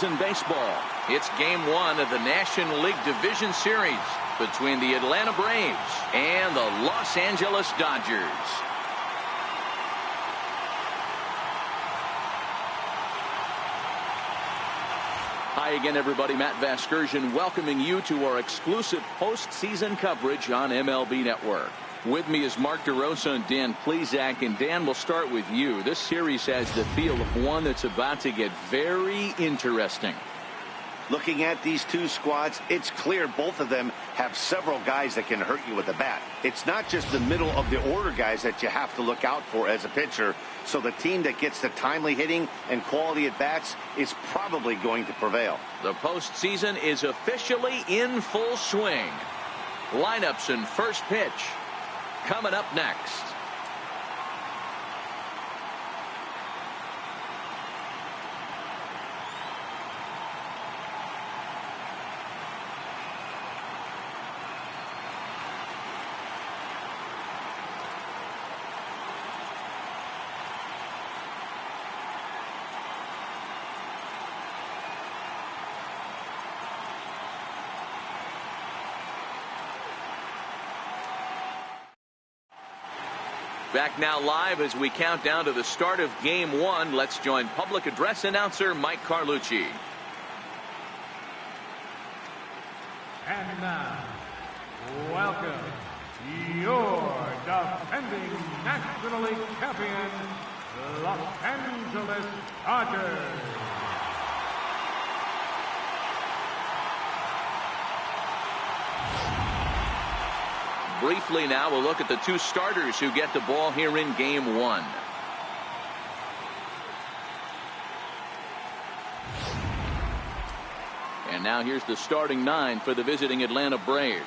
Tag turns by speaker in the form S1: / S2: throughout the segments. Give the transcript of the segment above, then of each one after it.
S1: In baseball, it's game one of the National League Division Series between the Atlanta Braves and the Los Angeles Dodgers. Hi again, everybody. Matt Vasgersian welcoming you to our exclusive postseason coverage on MLB Network. With me is Mark DeRosa and Dan Plesac. And Dan, we'll start with you. This series has the feel of one that's about to get very interesting.
S2: Looking at these two squads, it's clear both of them have several guys that can hurt you with the bat. It's not just the middle of the order guys that you have to look out for as a pitcher. So the team that gets the timely hitting and quality at bats is probably going to prevail.
S1: The postseason is officially in full swing. Lineups and first pitch coming up next. Back now live as we count down to the start of game one. Let's join public address announcer Mike Carlucci.
S3: And now, welcome your defending National League champion, Los Angeles Dodgers.
S1: Briefly now, we'll look at the two starters who get the ball here in game one. And now here's the starting nine for the visiting Atlanta Braves.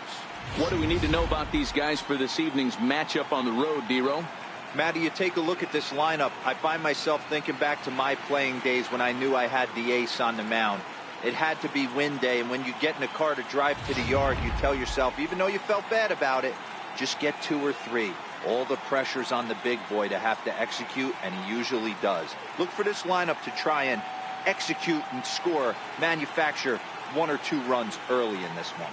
S1: What do we need to know about these guys for this evening's matchup on the road, Dero?
S4: Matty, you take a look at this lineup. I find myself thinking back to my playing days when I knew I had the ace on the mound. It had to be win day, and when you get in a car to drive to the yard, you tell yourself, even though you felt bad about it, just get 2 or 3. All the pressure's on the big boy to have to execute, and he usually does. Look for this lineup to try and execute and score, manufacture 1 or 2 runs early in this one.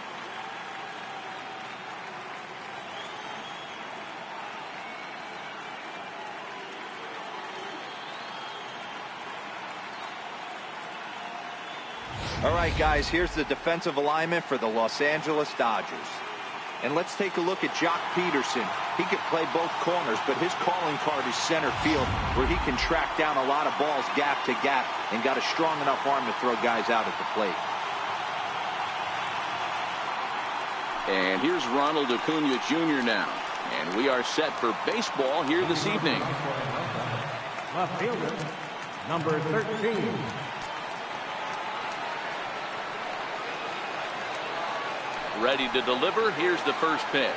S4: All right, guys, here's the defensive alignment for the Los Angeles Dodgers. And let's take a look at Jock Peterson. He can play both corners, but his calling card is center field, where he can track down a lot of balls gap to gap and got a strong enough arm to throw guys out at the plate.
S1: And here's Ronald Acuna Jr. now. And we are set for baseball here this evening.
S3: Left fielder, number 13.
S1: Ready to deliver. Here's the first pitch.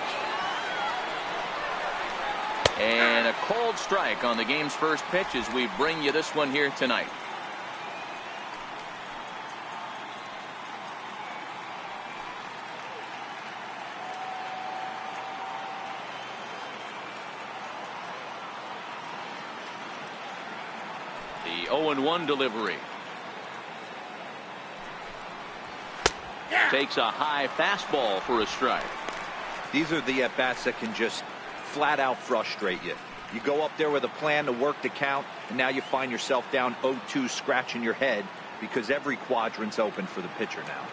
S1: And a called strike on the game's first pitch as we bring you this one here tonight. The 0-1 delivery. Takes a high fastball for a strike.
S4: These are the at-bats that can just flat out frustrate you. You go up there with a plan to work the count, and now you find yourself down 0-2 scratching your head because every quadrant's open for the pitcher now.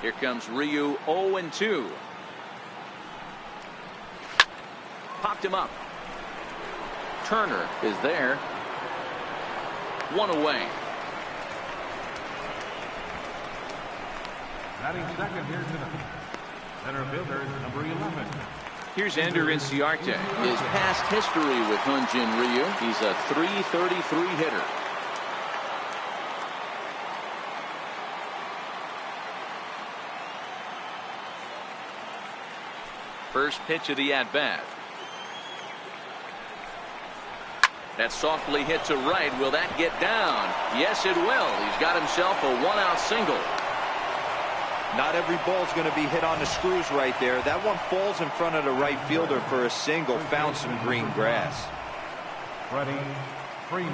S1: Here comes Ryu, 0-2. Popped him up. Turner is there. 1 away.
S3: Batting second here tonight, center fielder number 11.
S1: Here's Ender Inciarte. His past history with Hyun-Jin Ryu. He's a .333 hitter. First pitch of the at-bat. That softly hit to right. Will that get down? Yes, it will. He's got himself a 1-out single.
S4: Not every ball's going to be hit on the screws right there. That one falls in front of the right fielder for a single. Found some green grass.
S3: Freddie Freeman.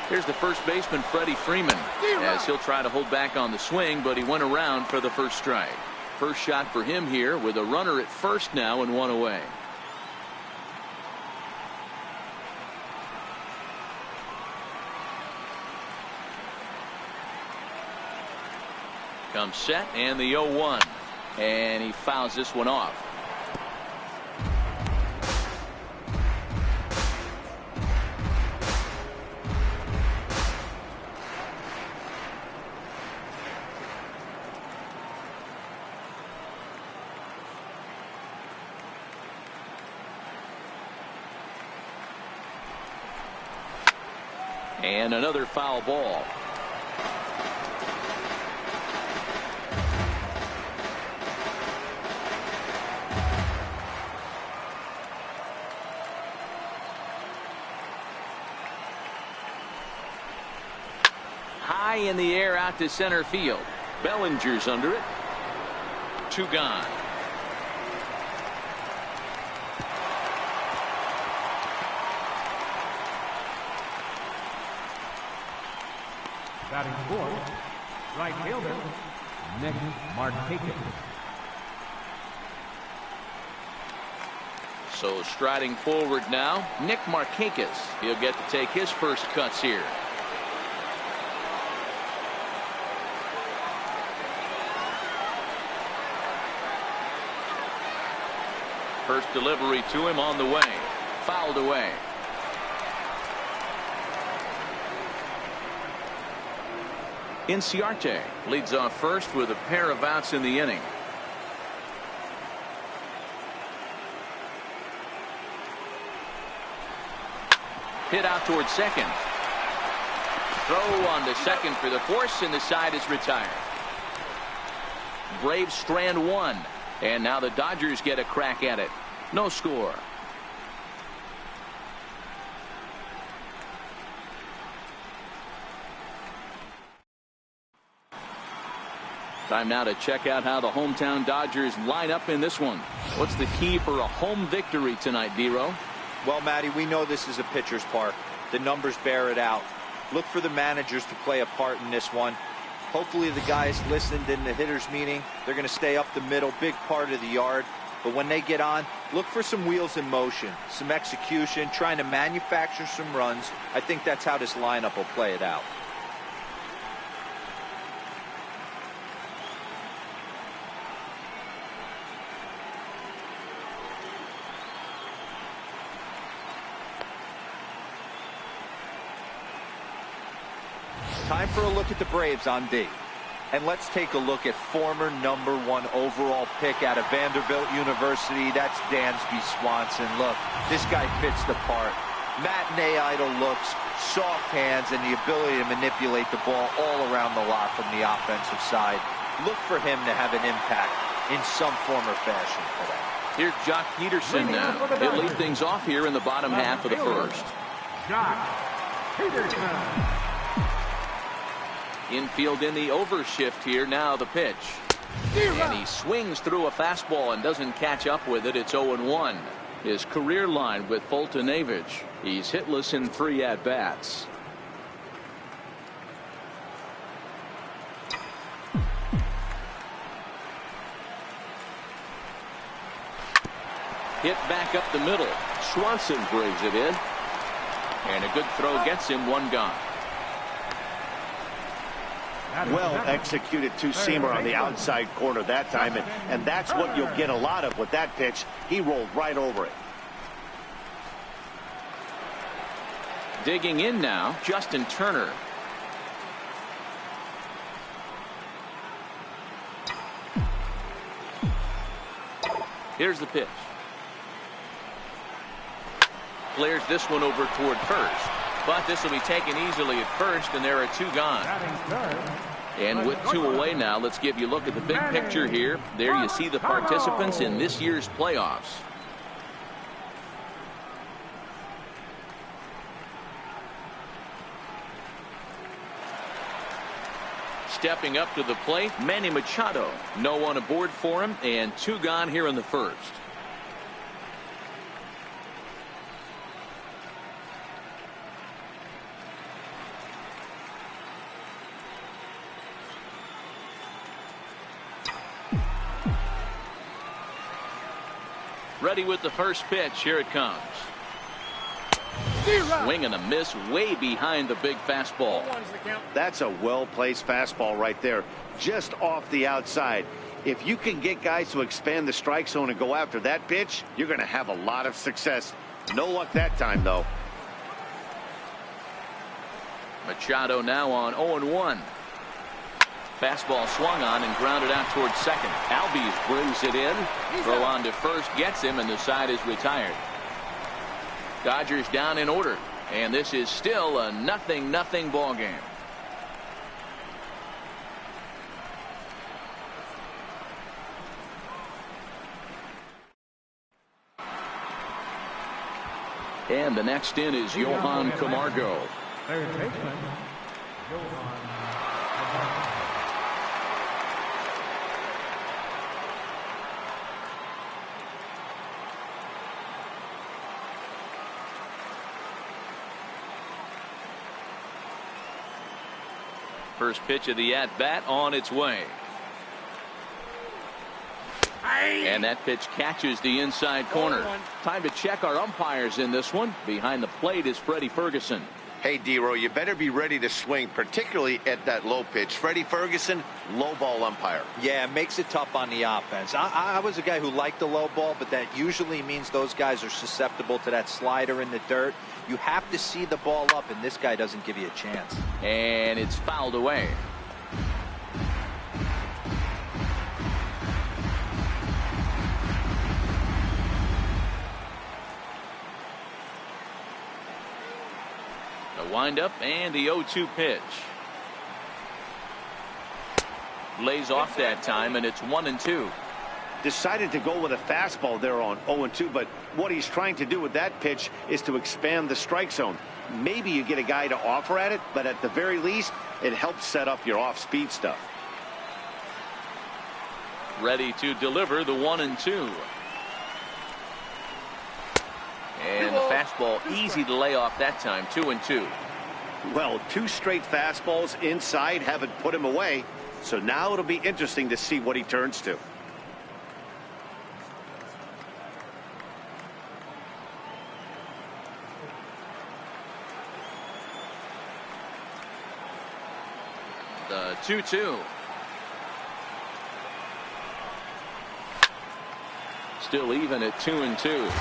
S1: Here's the first baseman, Freddie Freeman, as he'll try to hold back on the swing, but he went around for the first strike. First shot for him here with a runner at first now and one away. Comes set and the 0-1, and he fouls this one off. And another foul ball. High in the air out to center field. Bellinger's under it. 2 gone.
S3: Batting fourth, right fielder, Nick Markakis.
S1: So striding forward now, Nick Markakis. He'll get to take his first cuts here. First delivery to him on the way. Fouled away. Inciarte leads off first with a pair of outs in the inning. Hit out towards second. Throw on to second for the force, and the side is retired. Braves strand one, and now the Dodgers get a crack at it. No score. Time now to check out how the hometown Dodgers line up in this one. What's the key for a home victory tonight, D-Row?
S4: Well, Matty, we know this is a pitcher's park. The numbers bear it out. Look for the managers to play a part in this one. Hopefully the guys listened in the hitters meeting. They're going to stay up the middle, big part of the yard. But when they get on, look for some wheels in motion, some execution, trying to manufacture some runs. I think that's how this lineup will play it out. Time for a look at the Braves on D. And let's take a look at former #1 overall pick out of Vanderbilt University. That's Dansby Swanson. Look, this guy fits the part. Matinee idol looks, soft hands, and the ability to manipulate the ball all around the lot from the offensive side. Look for him to have an impact in some form or fashion today.
S1: Here's Jock Peterson now. He'll lead things off here in the bottom half of the first.
S3: Jock Peterson.
S1: Infield in the overshift here. Now the pitch. And he swings through a fastball and doesn't catch up with it. It's 0-1. His career line with Foltynewicz. He's hitless in 3 at-bats. Hit back up the middle. Swanson brings it in. And a good throw gets him 1 gone.
S2: Well executed two-seamer on the outside corner that time, and that's what you'll get a lot of with that pitch. He rolled right over it.
S1: Digging in now, Justin Turner. Here's the pitch. Clears this one over toward first. But this will be taken easily at first, and there are 2 gone. And with 2 away now, let's give you a look at the big picture here. There you see the participants in this year's playoffs. Stepping up to the plate, Manny Machado. No one aboard for him, and 2 gone here in the first. Ready with the first pitch. Here it comes. Swing and a miss way behind the big fastball.
S2: That's a well-placed fastball right there, just off the outside. If you can get guys to expand the strike zone and go after that pitch, you're going to have a lot of success. No luck that time, though.
S1: Machado now on 0-1. Fastball swung on and grounded out towards second. Albies brings it in. Throw on to first gets him, and the side is retired. Dodgers down in order, and this is still a 0-0 ball game. And the next in is Johan Camargo.
S3: Third baseman, Johan Camargo.
S1: First pitch of the at-bat on its way. And that pitch catches the inside corner. Time to check our umpires in this one. Behind the plate is Freddie Ferguson.
S2: Hey, D-Row, you better be ready to swing, particularly at that low pitch. Freddie Ferguson, low ball umpire.
S4: Yeah, it makes it tough on the offense. I was a guy who liked the low ball, but that usually means those guys are susceptible to that slider in the dirt. You have to see the ball up, and this guy doesn't give you a chance.
S1: And it's fouled away. The windup and the 0-2 pitch. Lays off that time, and it's 1-2.
S2: Decided to go with a fastball there on 0-2, but what he's trying to do with that pitch is to expand the strike zone. Maybe you get a guy to offer at it, but at the very least, it helps set up your off-speed stuff.
S1: Ready to deliver the 1-2. And the fastball easy to lay off that time. 2-2.
S2: Well, 2 straight fastballs inside haven't put him away, so now it'll be interesting to see what he turns to.
S1: The 2-2. Still even at 2-2.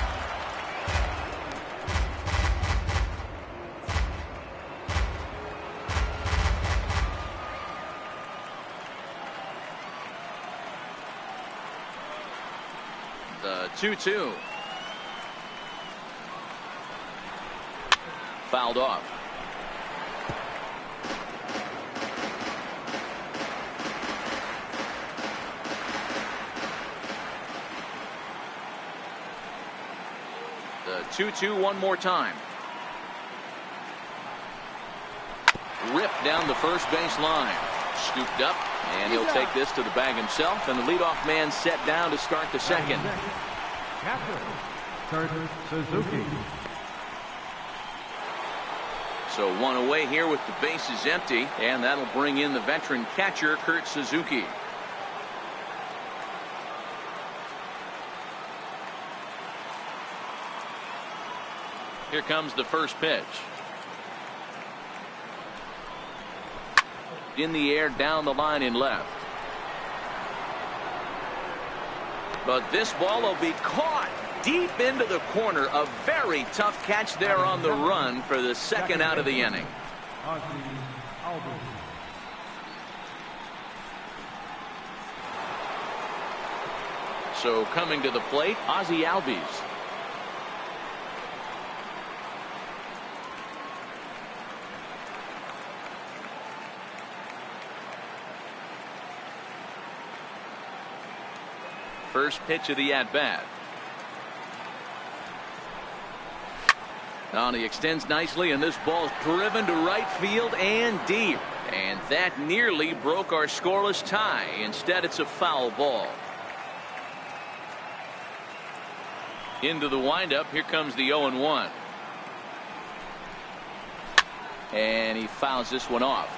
S1: The 2-2. Fouled off. The 2-2 one more time. Ripped down the first base line. Scooped up, and he'll take this to the bag himself, and the leadoff man set down to start the second.
S3: Captain, Kurt Suzuki.
S1: So 1 away here with the bases empty, and that'll bring in the veteran catcher, Kurt Suzuki. Here comes the first pitch. In the air, down the line in left. But this ball will be caught deep into the corner. A very tough catch there on the run for the second out of the inning. So coming to the plate, Ozzie Albies. First pitch of the at-bat. Now he extends nicely, and this ball's driven to right field and deep. And that nearly broke our scoreless tie. Instead, it's a foul ball. Into the windup. Here comes the 0-1. And he fouls this one off.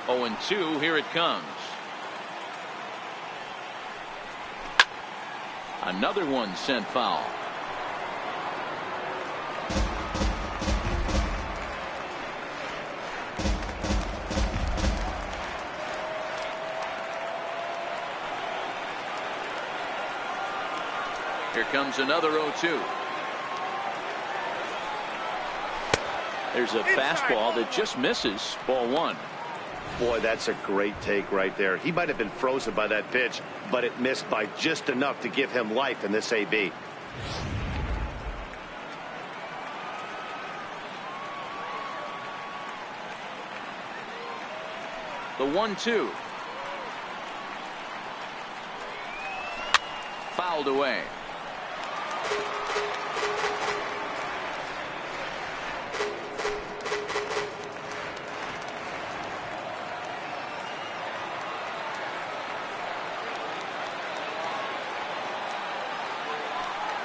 S1: Oh, and 2. Here it comes. Another one sent foul. Here comes another 0-2. There's a fastball that just misses. Ball 1.
S2: Boy, that's a great take right there. He might have been frozen by that pitch, but it missed by just enough to give him life in this AB.
S1: The 1-2. Fouled away.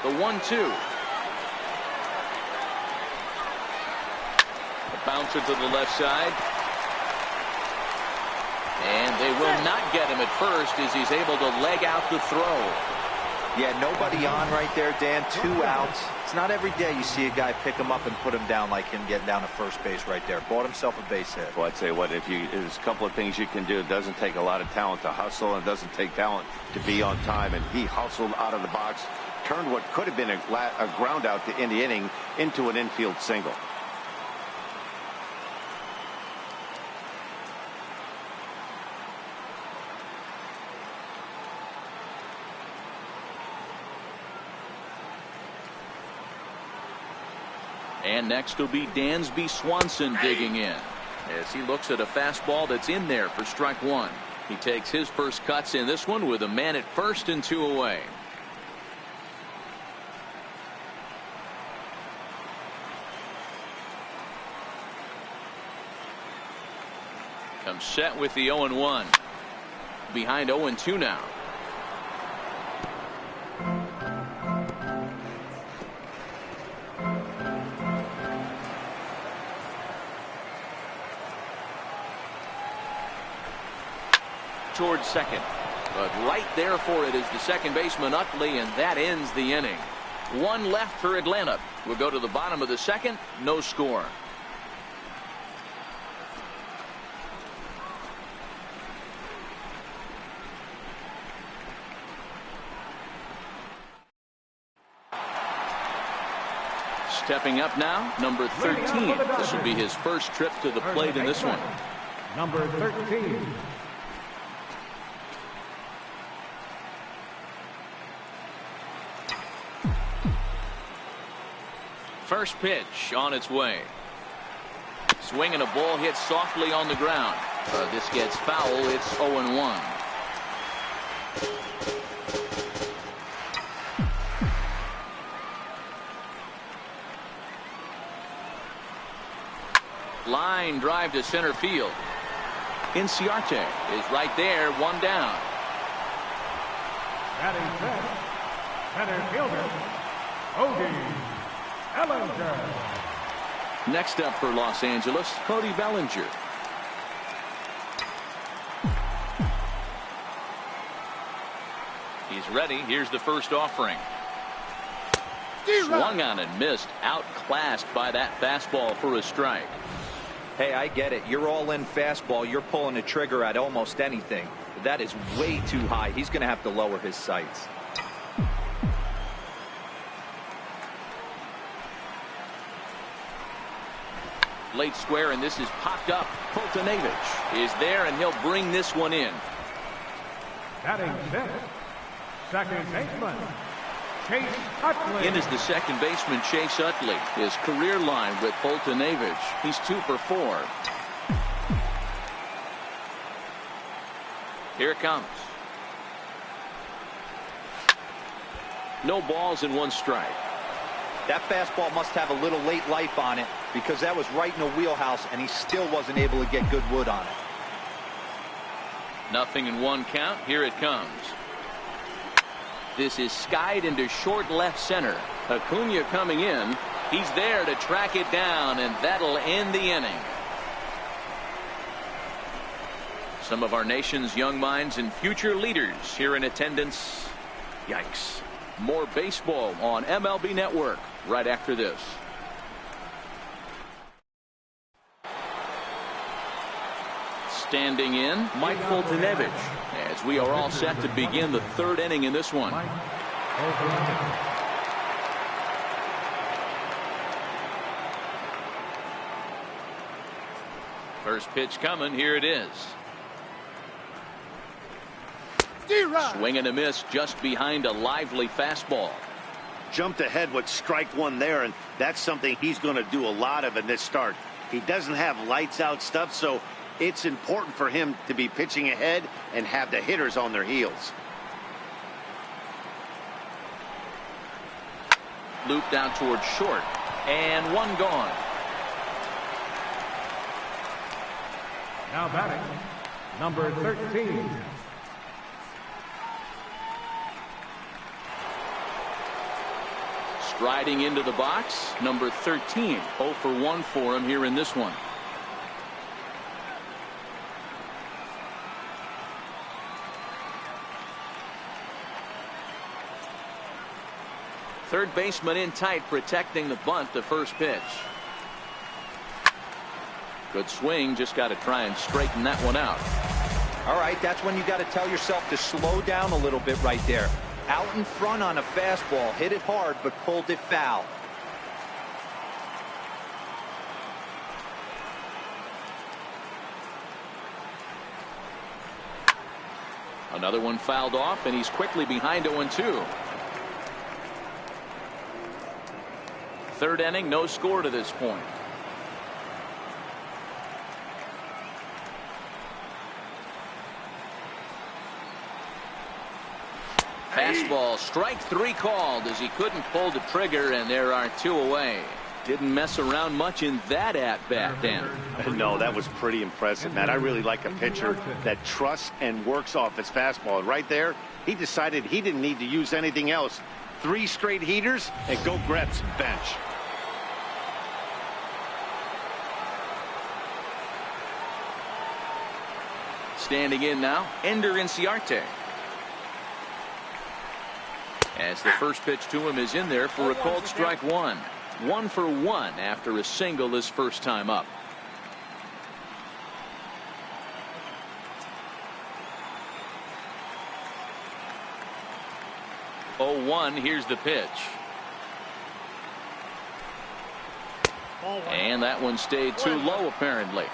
S1: The 1-2. A bouncer to the left side. And they will not get him at first as he's able to leg out the throw.
S4: Yeah, nobody on right there, Dan. 2 outs. It's not every day you see a guy pick him up and put him down like him getting down to first base right there. Bought himself a base hit.
S2: Well, I'd say what, there's a couple of things you can do. It doesn't take a lot of talent to hustle, and it doesn't take talent to be on time. And he hustled out of the box, turned what could have been a ground out to end the inning into an infield single.
S1: And next will be Dansby Swanson digging in as he looks at a fastball that's in there for strike 1. He takes his first cuts in this one with a man at first and 2 away. Comes set with the 0-1. Behind 0-2 now. Towards second, but right there for it is the second baseman Utley, and that ends the inning. 1 left for Atlanta. We'll go to the bottom of the second. No score. Stepping up now, number 13. This will be his first trip to the plate in this one.
S3: Number 13.
S1: First pitch on its way. Swinging a ball hit softly on the ground. This gets foul. It's 0-1. Line drive to center field. Inciarte is right there, 1 down.
S3: Batting fifth, center fielder, Cody Bellinger.
S1: Next up for Los Angeles, Cody Bellinger. He's ready. Here's the first offering. Swung on and missed. Outclassed by that fastball for a strike.
S4: Hey, I get it. You're all in fastball. You're pulling the trigger at almost anything. But that is way too high. He's going to have to lower his sights.
S1: Late square, and this is popped up. Poltanevich is there, and he'll bring this one in.
S3: Batting fifth, second baseman, Chase Utley.
S1: In is the second baseman, Chase Utley. His career line with Poltanevich. He's 2 for 4. Here it comes. No balls and 1 strike.
S4: That fastball must have a little late life on it, because that was right in the wheelhouse, and he still wasn't able to get good wood on it.
S1: 0-1 count. Here it comes. This is skied into short left center. Acuna coming in. He's there to track it down, and that'll end the inning. Some of our nation's young minds and future leaders here in attendance. Yikes. More baseball on MLB Network right after this. Standing in, Mike Foltynewicz, as we are all set to begin the 3rd inning in this one. First pitch coming. Here it is. Swing and a miss just behind a lively fastball.
S2: Jumped ahead with strike 1 there, and that's something he's going to do a lot of in this start. He doesn't have lights out stuff, so it's important for him to be pitching ahead and have the hitters on their heels.
S1: Looped out towards short, and 1 gone.
S3: Now batting, number 13.
S1: Striding into the box, number 13. 0 for 1 for him here in this one. Third baseman in tight, protecting the bunt. The first pitch. Good swing, just got to try and straighten that one out.
S4: All right, that's when you got to tell yourself to slow down a little bit right there. Out in front on a fastball, hit it hard, but pulled it foul.
S1: Another one fouled off, and he's quickly behind 0-2. 3rd inning, no score to this point. Fastball, strike 3 called as he couldn't pull the trigger, and there are 2 away. Didn't mess around much in that at-bat, Dan.
S2: No, that was pretty impressive, Matt. I really like a pitcher that trusts and works off his fastball. Right there, he decided he didn't need to use anything else. 3 straight heaters, and go grab some bench.
S1: Standing in now, Ender Inciarte. As the first pitch to him is in there for a called strike 1. 1 for 1 after a single his first time up. Oh, 1. Here's the pitch. And that one stayed too low, apparently.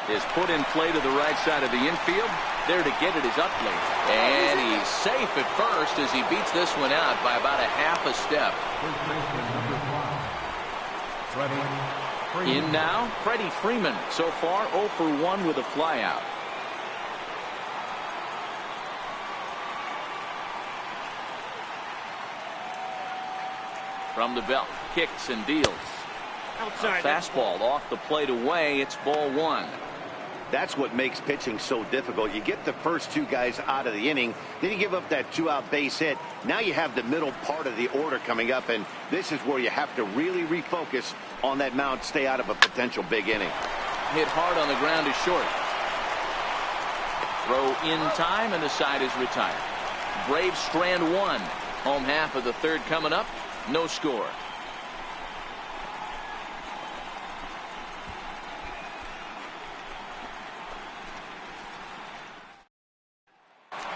S1: Is put in play to the right side of the infield. There to get it is Utley. And he's safe at first as he beats this one out by about a half a step. In now, Freddie Freeman. So far 0 for 1 with a flyout. From the belt, kicks and deals. Outside. Fastball off the plate away. It's ball 1.
S2: That's what makes pitching so difficult. You get the first 2 guys out of the inning, then you give up that 2-out base hit. Now you have the middle part of the order coming up, and this is where you have to really refocus on that mound, stay out of a potential big inning.
S1: Hit hard on the ground is short. Throw in time, and the side is retired. Braves strand 1. Home half of the 3rd coming up. No score.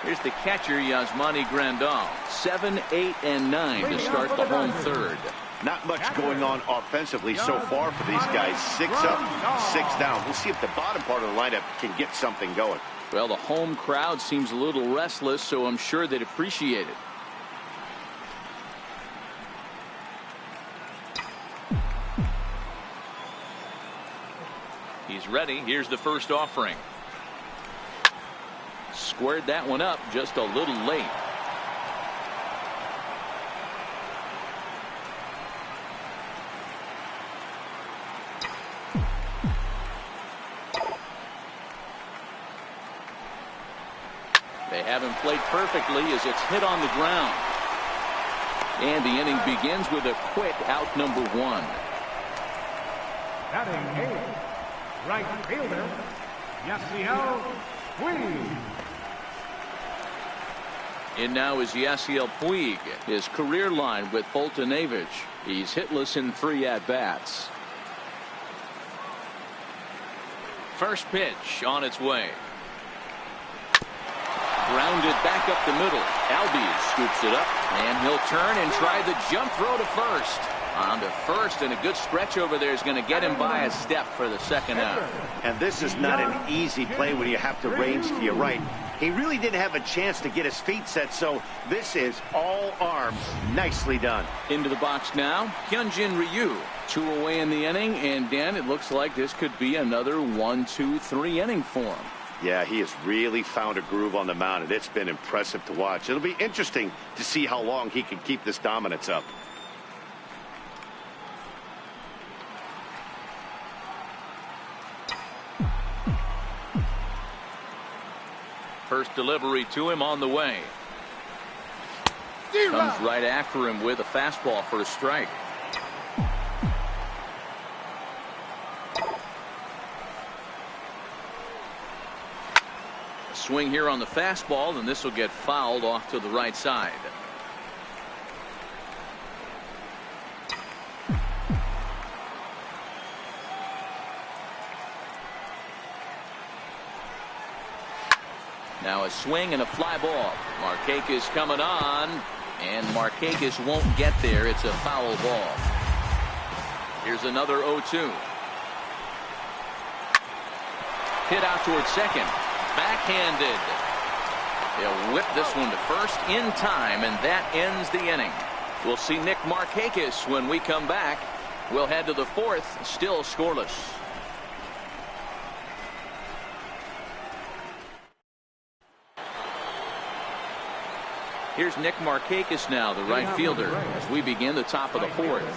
S1: Here's the catcher, Yasmani Grandal. 7, 8, and 9 to start the home 3rd.
S2: Not much going on offensively so far for these guys. 6 up, 6 down. We'll see if the bottom part of the lineup can get something going.
S1: Well, the home crowd seems a little restless, so I'm sure they'd appreciate it. He's ready. Here's the first offering. Squared that one up just a little late. They haven't played perfectly as it's hit on the ground. And the inning begins with a quick out number 1.
S3: Batting eighth, right fielder, Yasiel Puig.
S1: And now is Yasiel Puig. His career line with Boltonevich. He's hitless in 3 at-bats. First pitch on its way. Grounded back up the middle. Albies scoops it up, and he'll turn and try the jump throw to first. On to first, and a good stretch over there is going to get him by a step for the second out.
S2: And this is not an easy play when you have to range to your right. He really didn't have a chance to get his feet set, so this is all arm. Nicely done.
S1: Into the box now, Hyunjin Ryu. 2 away in the inning, and Dan, it looks like this could be another 1-2-3 inning for him.
S2: Yeah, he has really found a groove on the mound, and it's been impressive to watch. It'll be interesting to see how long he can keep this dominance up.
S1: First delivery to him on the way. Comes right after him with a fastball for a strike. Swing here on the fastball, and this will get fouled off to the right side. Now a swing and a fly ball. Markakis coming on, and Markakis won't get there. It's a foul ball. Here's another 0-2. Hit out towards second. Backhanded. He'll whip this one to first in time, and that ends the inning. We'll see Nick Markakis when we come back. We'll head to the 4th, still scoreless. Here's Nick Markakis now, the right fielder, as we begin the top of the 4th.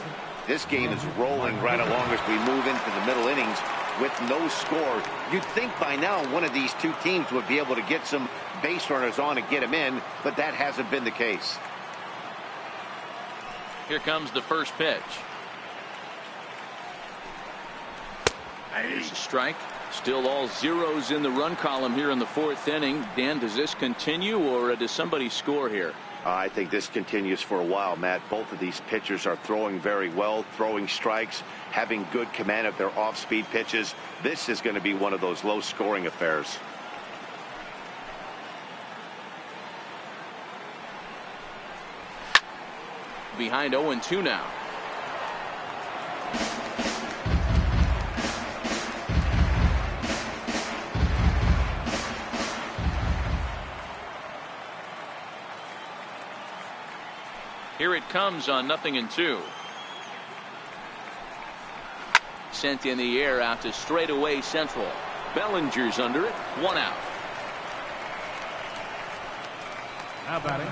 S2: This game is rolling right along as we move into the middle innings with no score. You'd think by now one of these two teams would be able to get some base runners on and get them in, but that hasn't been the case.
S1: Here comes the first pitch. Here's a strike. Still all zeros in the run column here in the 4th inning. Dan, does this continue, or does somebody score here?
S2: I think this continues for a while, Matt. Both of these pitchers are throwing very well, throwing strikes, having good command of their off-speed pitches. This is going to be one of those low-scoring affairs.
S1: Behind 0-2 now. Here it comes on 0-2. Sent in the air out to straightaway central. Bellinger's under it. 1 out.
S3: Now batting,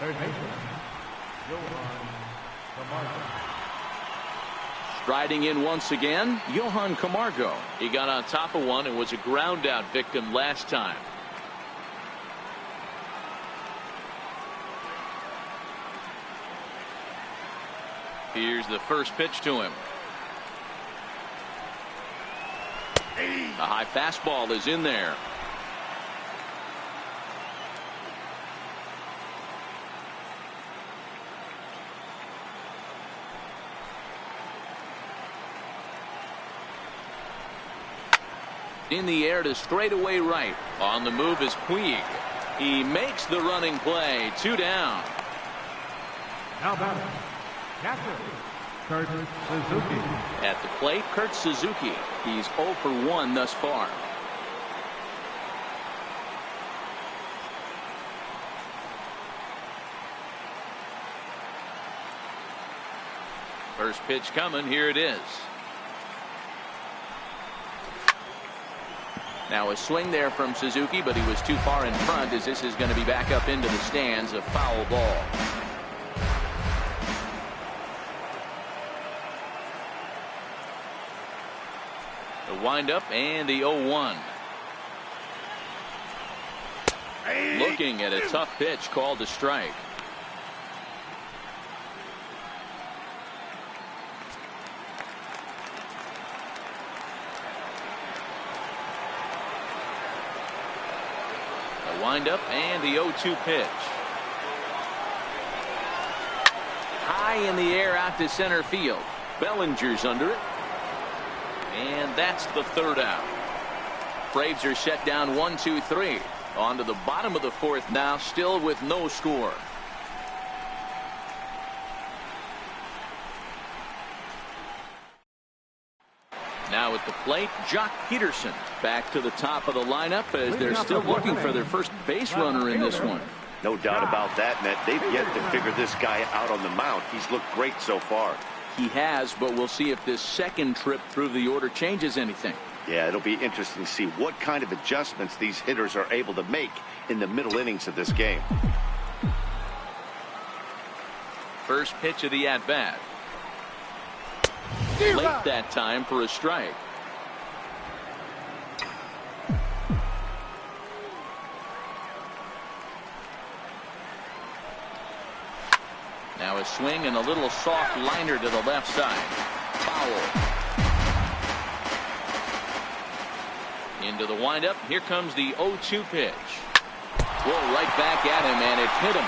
S3: third baseman, Johan Camargo.
S1: Striding in once again, Johan Camargo. He got on top of one and was a ground out victim last time. Here's the first pitch to him. A high fastball is in there. In the air to straightaway right. On the move is Puig. He makes the running play. 2 down.
S3: Now batting, catcher Kurt Suzuki.
S1: At the plate, Kurt Suzuki. He's 0 for 1 thus far. First pitch coming. Here it is. Now a swing there from Suzuki, but he was too far in front, as this is going to be back up into the stands. A foul ball. The windup and the 0-1. Looking at a tough pitch called a strike. Windup and the 0-2 pitch. High in the air out to center field. Bellinger's under it. And that's the third out. Braves are set down 1-2-3. On to the bottom of the fourth now, still with no score. Now at the plate, Jock Peterson back to the top of the lineup as they're still looking for their first base runner in this one.
S2: No doubt about that, Matt. They've yet to figure this guy out on the mound. He's looked great so far.
S1: He has, but we'll see if this second trip through the order changes anything.
S2: Yeah, it'll be interesting to see what kind of adjustments these hitters are able to make in the middle innings of this game.
S1: First pitch of the at-bat. Late that time for a strike. Now a swing and a little soft liner to the left side. Foul. Into the windup. Here comes the 0-2 pitch. Whoa, right back at him, and it hit him.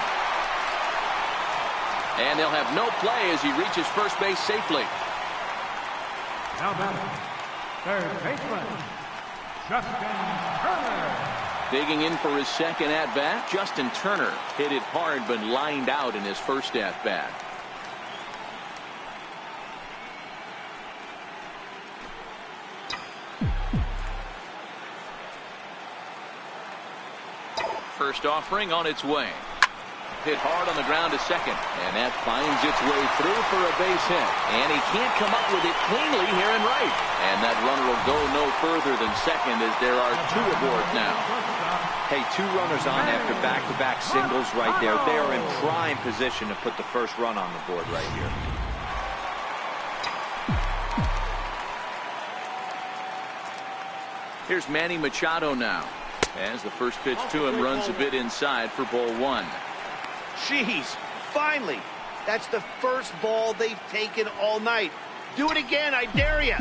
S1: And they'll have no play as he reaches first base safely.
S3: Now batting, third baseman, Justin Turner.
S1: Digging in for his second at-bat, Justin Turner hit it hard but lined out in his first at-bat. First offering on its way. Hit hard on the ground to second, and that finds its way through for a base hit, and he can't come up with it cleanly here in right, and that runner will go no further than second as there are two aboard now.
S4: Hey, two runners on after back-to-back singles right there. They are in prime position to put the first run on the board right here.
S1: Here's Manny Machado now, as the first pitch to him runs a bit inside for ball one.
S2: Jeez, finally. That's the first ball they've taken all night. Do it again, I dare you.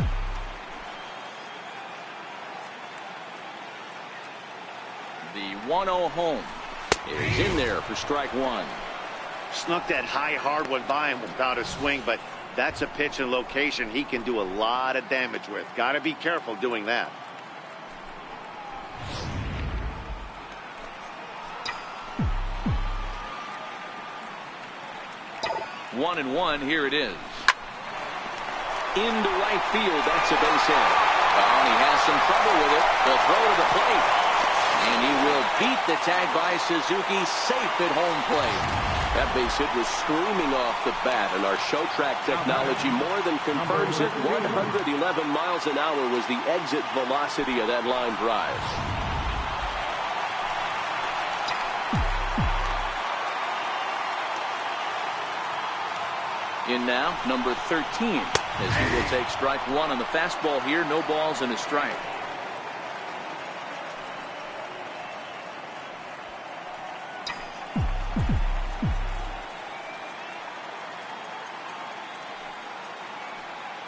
S1: The 1-0 home is in there for strike one.
S2: Snuck that high hard one by him without a swing, but that's a pitch and location he can do a lot of damage with. Got to be careful doing that.
S1: 1-1. Here it is. Into right field. That's a base hit. Well, he has some trouble with it. The throw to the plate. And he will beat the tag by Suzuki, safe at home plate. That base hit was screaming off the bat, and our show track technology more than confirms it. 111 miles an hour was the exit velocity of that line drive. In now, number 13, as he will take strike one on the fastball here. No balls and a strike.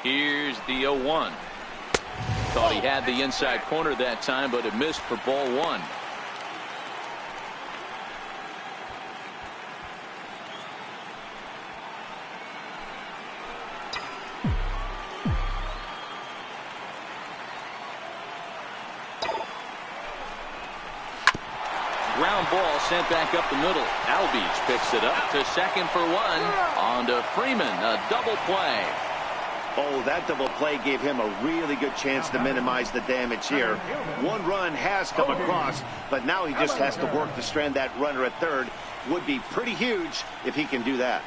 S1: Here's the 0-1. Thought he had the inside corner that time, but it missed for ball one. ground ball sent back up the middle. Nlds picks it up to second for one. On to Freeman, a double play.
S2: Oh, that double play gave him a really good chance to minimize the damage here. One run has come across, but now he just has to work to strand that runner at third. Would be pretty huge if he can do that.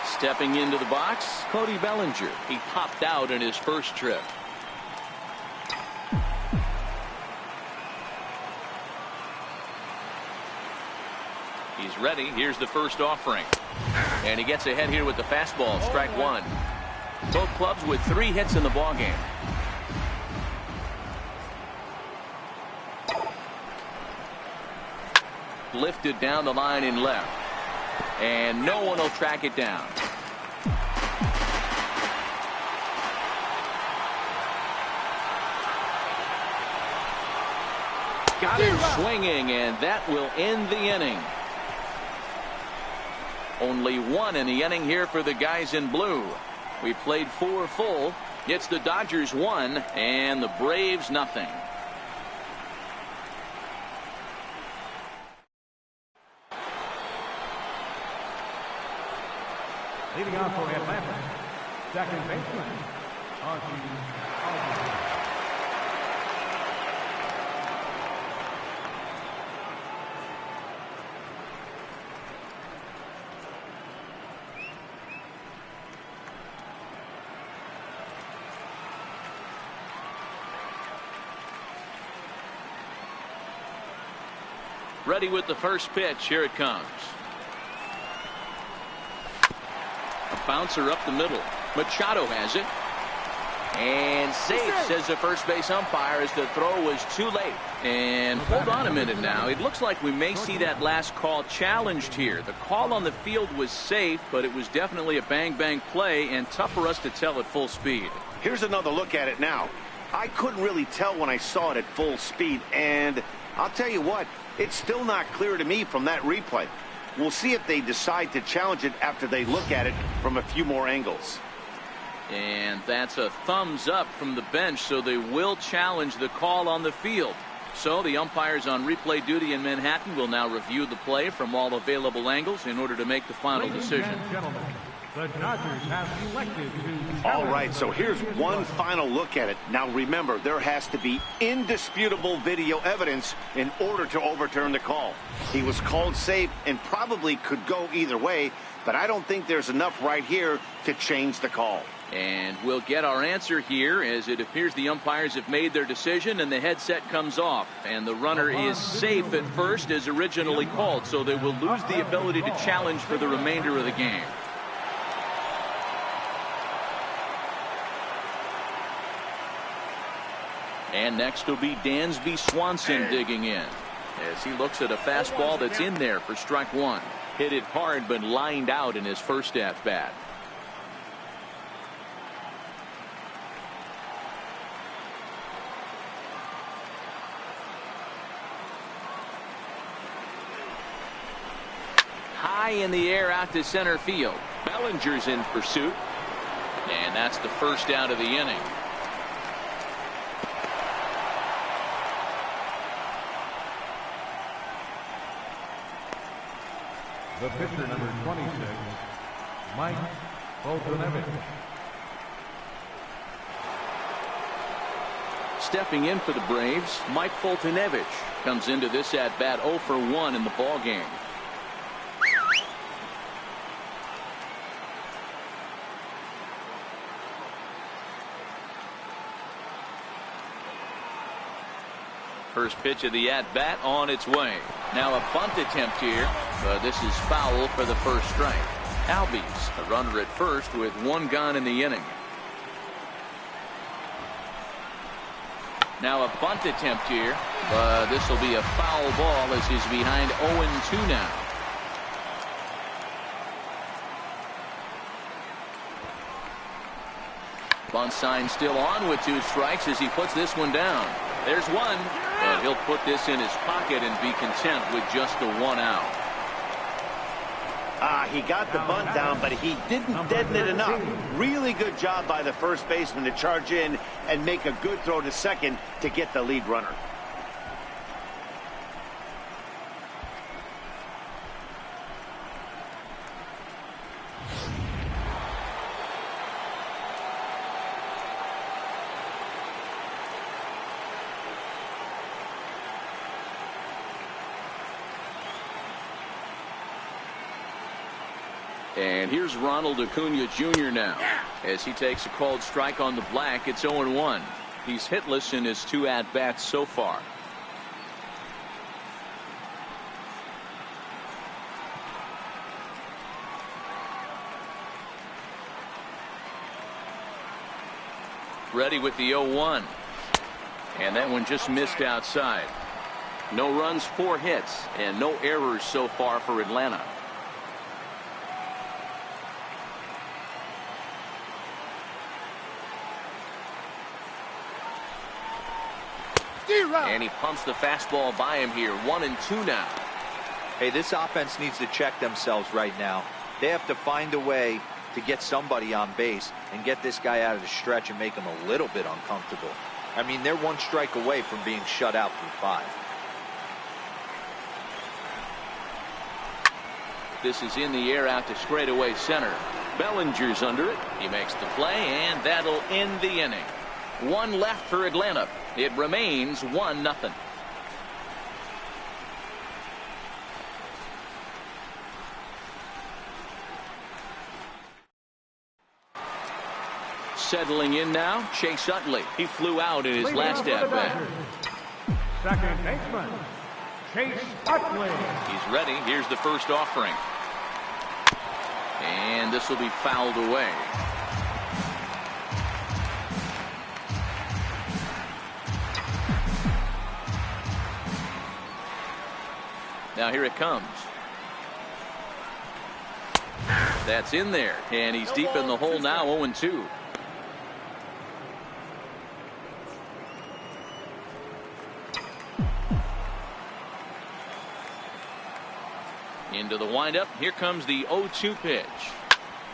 S1: Stepping into the box, Cody Bellinger. He popped out in his first trip. He's ready. Here's the first offering. And he gets ahead here with the fastball. Strike one. Both clubs with 3 hits in the ballgame. Lifted down the line in left. And no one will track it down. Got him swinging, and that will end the inning. Only 1 in the inning here for the guys in blue. We played 4 full. It's the Dodgers 1 and the Braves nothing.
S3: Leading off for Atlanta, second baseman, Archie.
S1: Ready with the first pitch. Here it comes. A bouncer up the middle. Machado has it. And safe, says the first base umpire, as the throw was too late. And hold on a minute now. It looks like we may see that last call challenged here. The call on the field was safe, but it was definitely a bang-bang play and tough for us to tell at full speed.
S2: Here's another look at it now. I couldn't really tell when I saw it at full speed, and I'll tell you what, it's still not clear to me from that replay. We'll see if they decide to challenge it after they look at it from a few more angles.
S1: And that's a thumbs up from the bench, so they will challenge the call on the field. So the umpires on replay duty in Manhattan will now review the play from all available angles in order to make the final decision.
S3: The Dodgers have elected to...
S2: All right, so here's one final look at it. Now remember, there has to be indisputable video evidence in order to overturn the call. He was called safe and probably could go either way, but I don't think there's enough right here to change the call.
S1: And we'll get our answer here, as it appears the umpires have made their decision and the headset comes off. And the runner is safe at first as originally called, so they will lose the ability to challenge for the remainder of the game. And next will be Dansby Swanson digging in as he looks at a fastball that's in there for strike one. Hit it hard but lined out in his first at bat. High in the air out to center field. Bellinger's in pursuit. And that's the first out of the inning.
S3: The pitcher, number 26, Mike Foltynewicz.
S1: Stepping in for the Braves, Mike Foltynewicz comes into this at-bat 0 for 1 in the ballgame. First pitch of the at-bat on its way. Now a bunt attempt here, but this is foul for the first strike. Albies, a runner at first with 1 gone in the inning. Now a bunt attempt here, but this will be a foul ball as he's behind 0-2 now. Bunt sign still on with 2 strikes as he puts this one down. There's one, but he'll put this in his pocket and be content with just the 1 out.
S2: He got the bunt down, but he didn't deaden it enough. Really good job by the first baseman to charge in and make a good throw to second to get the lead runner.
S1: And here's Ronald Acuna Jr. now. As he takes a called strike on the black, it's 0-1. He's hitless in his 2 at-bats so far. Ready with the 0-1. And that one just missed outside. No runs, 4 hits, and no errors so far for Atlanta. And he pumps the fastball by him here. 1-2 now.
S4: Hey, this offense needs to check themselves right now. They have to find a way to get somebody on base and get this guy out of the stretch and make him a little bit uncomfortable. I mean, they're 1 strike away from being shut out through 5.
S1: This is in the air out to straightaway center. Bellinger's under it. He makes the play, and that'll end the inning. 1 left for Atlanta. It remains 1-0. Settling in now, Chase Utley. He flew out in his last at-bat.
S3: Second baseman, Chase Utley.
S1: He's ready. Here's the first offering. And this will be fouled away. Now here it comes. That's in there, and he's deep in the hole now. 0-2. Into the windup. Here comes the 0-2 pitch.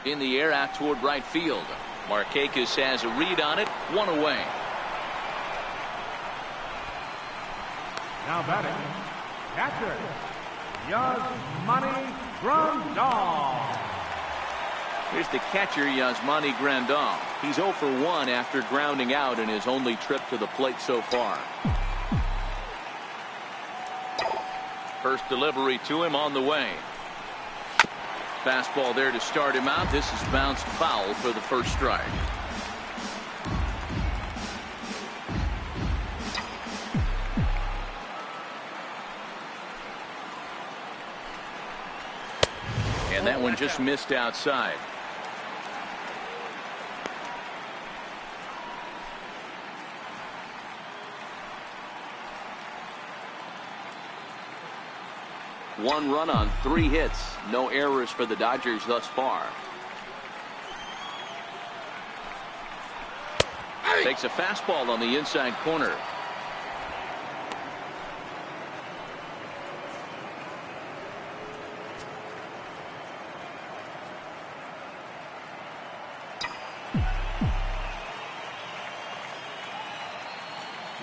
S1: In the air out toward right field. Markakis has a read on it. 1 away.
S3: Now batting, catcher, Yasmani Grandal.
S1: Here's the catcher, Yasmani Grandal. He's 0 for 1 after grounding out in his only trip to the plate so far. First delivery to him on the way. Fastball there to start him out. This is bounced foul for the first strike. And that one just missed outside. One run on 3 hits. No errors for the Dodgers thus far. Takes a fastball on the inside corner.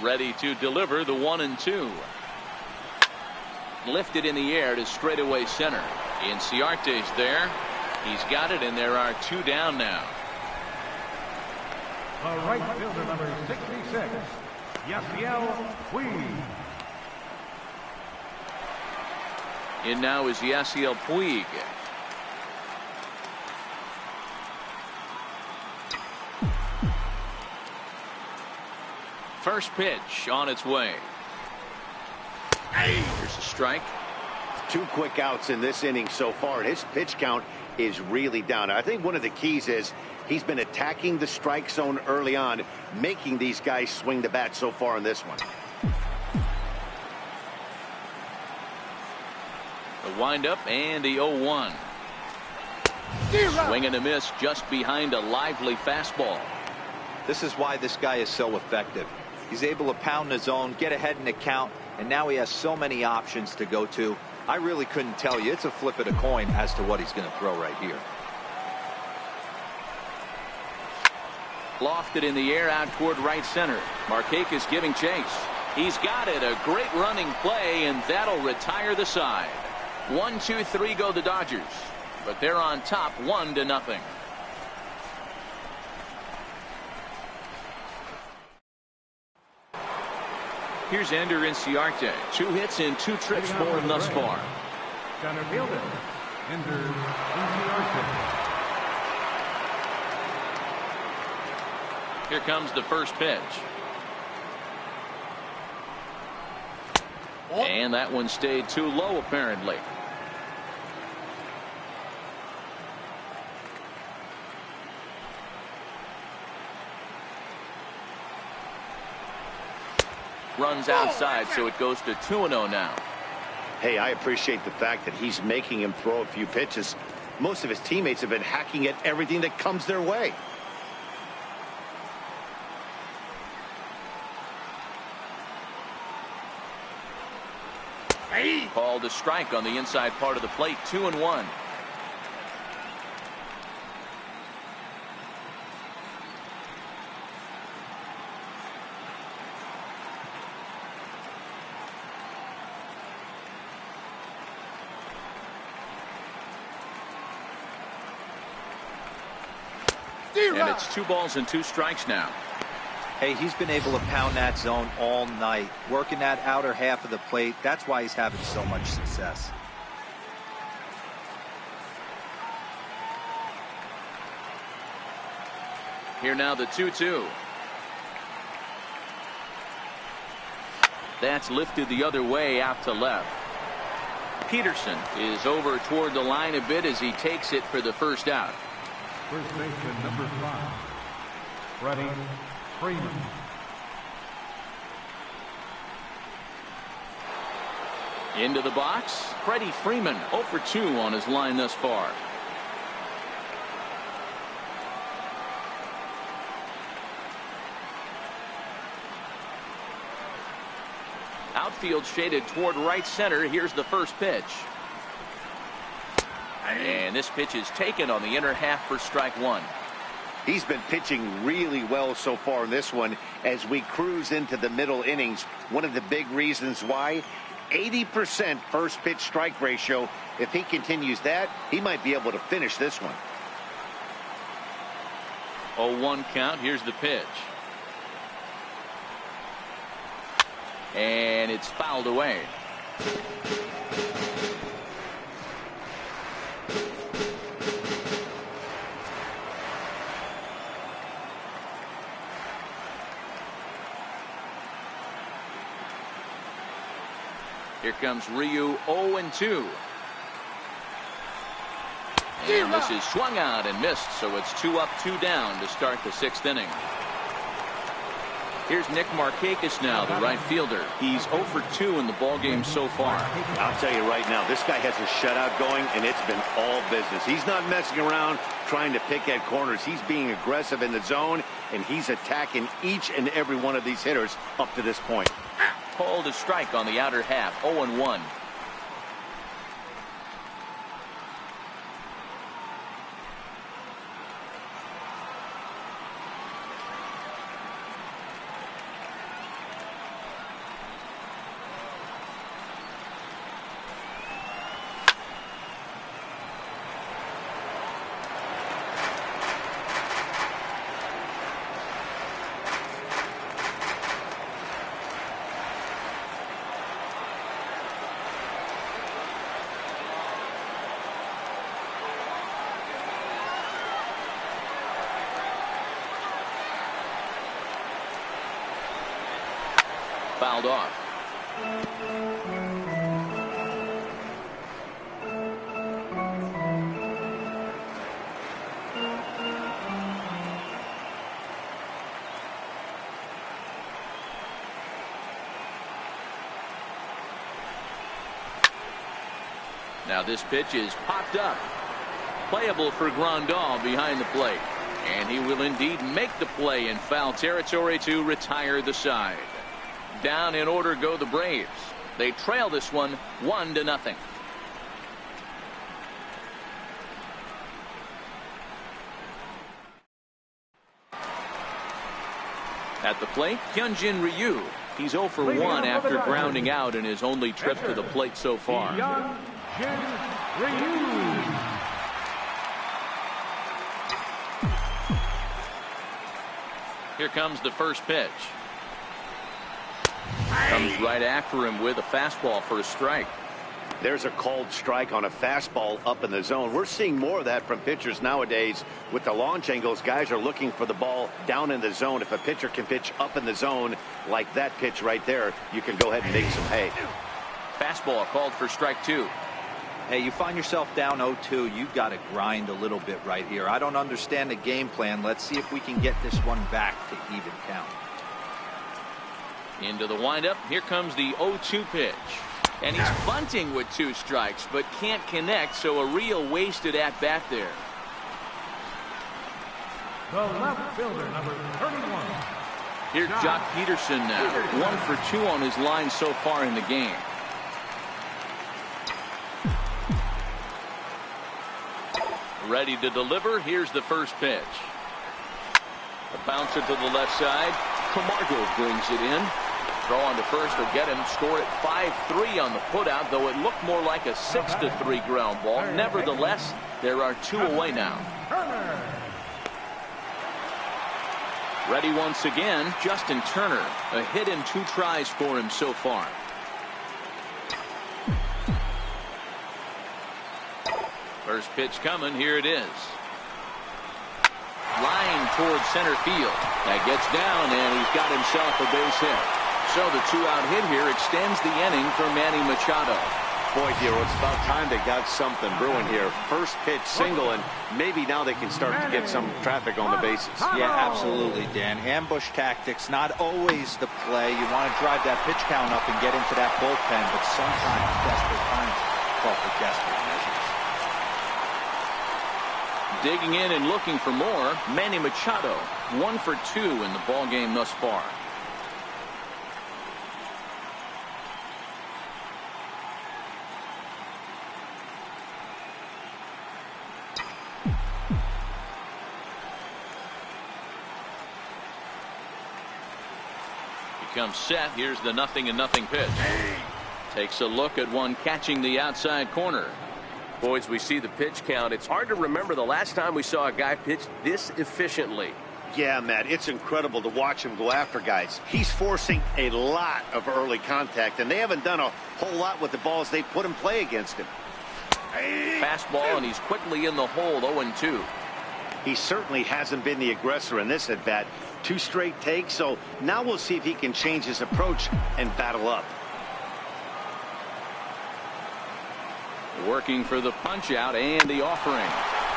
S1: Ready to deliver the 1-2. Lifted in the air to straightaway center. Inciarte's there. He's got it, and there are 2 down now.
S3: The right fielder, number 66, Yasiel Puig.
S1: In now is Yasiel Puig. First pitch on its way. Here's a strike.
S2: 2 quick outs in this inning so far. His pitch count is really down. I think one of the keys is he's been attacking the strike zone early on, making these guys swing the bat so far in this one.
S1: The windup and the 0-1. Swing and a miss just behind a lively fastball.
S4: This is why this guy is so effective. He's able to pound the zone, get ahead in the count, and now he has so many options to go to. I really couldn't tell you. It's a flip of the coin as to what he's going to throw right here.
S1: Lofted in the air out toward right center. Markakis giving chase. He's got it. A great running play, and that'll retire the side. 1, 2, 3 go the Dodgers, but they're on top 1-0. Here's Ender Inciarte. 2 hits and 2 trips for him thus far.
S3: Center fielder, Ender Inciarte.
S1: Here comes the first pitch. And that one stayed too low, apparently. Runs outside, so it goes to 2-0 now.
S2: Hey, I appreciate the fact that he's making him throw a few pitches. Most of his teammates have been hacking at everything that comes their way.
S1: Called a strike on the inside part of the plate. 2-1. And it's 2 balls and 2 strikes now.
S4: Hey, he's been able to pound that zone all night, working that outer half of the plate. That's why he's having so much success.
S1: Here now the 2-2. That's lifted the other way out to left. Peterson is over toward the line a bit as he takes it for the first out.
S3: First baseman number 5, Freddie Freeman.
S1: Into the box, Freddie Freeman 0 for 2 on his line thus far. Outfield shaded toward right center. Here's the first pitch. And this pitch is taken on the inner half for strike 1.
S2: He's been pitching really well so far in this one as we cruise into the middle innings. One of the big reasons why, 80% first pitch strike ratio. If he continues that, he might be able to finish this one.
S1: 0-1 count. Here's the pitch. And it's fouled away. Here comes Ryu 0-2. And this is swung out and missed, so it's 2 up, 2 down to start the 6th inning. Here's Nick Markakis now, the right fielder. He's 0 for 2 in the ballgame so far.
S2: I'll tell you right now, this guy has a shutout going, and it's been all business. He's not messing around trying to pick at corners. He's being aggressive in the zone, and he's attacking each and every one of these hitters up to this point.
S1: Called a strike on the outer half. 0-1. Fouled off. Now this pitch is popped up. Playable for Grandal behind the plate. And he will indeed make the play in foul territory to retire the side. Down in order go the Braves. They trail this one 1-0. At the plate, Hyunjin Ryu. He's 0 for 1 after grounding out in his only trip to the plate so far. Here comes the first pitch. Comes right after him with a fastball for a strike.
S2: There's a called strike on a fastball up in the zone. We're seeing more of that from pitchers nowadays. With the launch angles, guys are looking for the ball down in the zone. If a pitcher can pitch up in the zone like that pitch right there, you can go ahead and make some hay.
S1: Fastball called for strike 2.
S4: Hey, you find yourself down 0-2. You've got to grind a little bit right here. I don't understand the game plan. Let's see if we can get this one back to even count.
S1: Into the windup. Here comes the 0-2 pitch. And he's bunting with 2 strikes, but can't connect, so a real wasted at-bat there.
S3: The left fielder, number 31.
S1: Here's Jock Peterson now. 1 for 2 on his line so far in the game. Ready to deliver. Here's the first pitch. A bouncer to the left side. Camargo brings it in. Throw on to first will get him. Scored at 5-3 on the putout, though it looked more like a 6-3 ground ball. Nevertheless, there are 2 away now. Ready once again, Justin Turner. A hit in 2 tries for him so far. First pitch coming. Here it is. Line towards center field. That gets down, and he's got himself a base hit. So the 2-out hit here extends the inning for Manny Machado.
S2: Boy, Hero, it's about time they got something brewing here. First pitch single, and maybe now they can start to get some traffic on the bases.
S4: Yeah, absolutely, Dan. Ambush tactics, not always the play. You want to drive that pitch count up and get into that bullpen, but sometimes desperate times call for desperate measures.
S1: Digging in and looking for more, Manny Machado. 1 for 2 in the ballgame thus far. Comes set. Here's the 0-0 pitch. Takes a look at one catching the outside corner.
S5: Boys, we see the pitch count. It's hard to remember the last time we saw a guy pitch this efficiently.
S2: Yeah, Matt, it's incredible to watch him go after guys. He's forcing a lot of early contact, and they haven't done a whole lot with the balls they put in play against him.
S1: Fastball, and he's quickly in the hole. 0-2.
S2: He certainly hasn't been the aggressor in this at bat. 2 straight takes, so now we'll see if he can change his approach and battle up.
S1: Working for the punch out and the offering.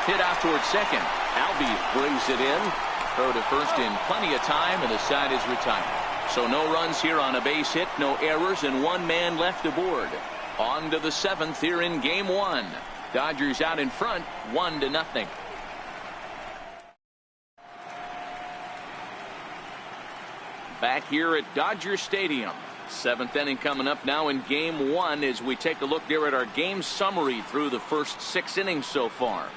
S1: Hit out towards second. Albies brings it in. Throw to first in plenty of time, and the side is retired. So no runs here on a base hit, no errors, and 1 man left aboard. On to the 7th here in game 1. Dodgers out in front, 1-0. Back here at Dodger Stadium. 7th inning coming up now in game 1 as we take a look there at our game summary through the first 6 innings so far.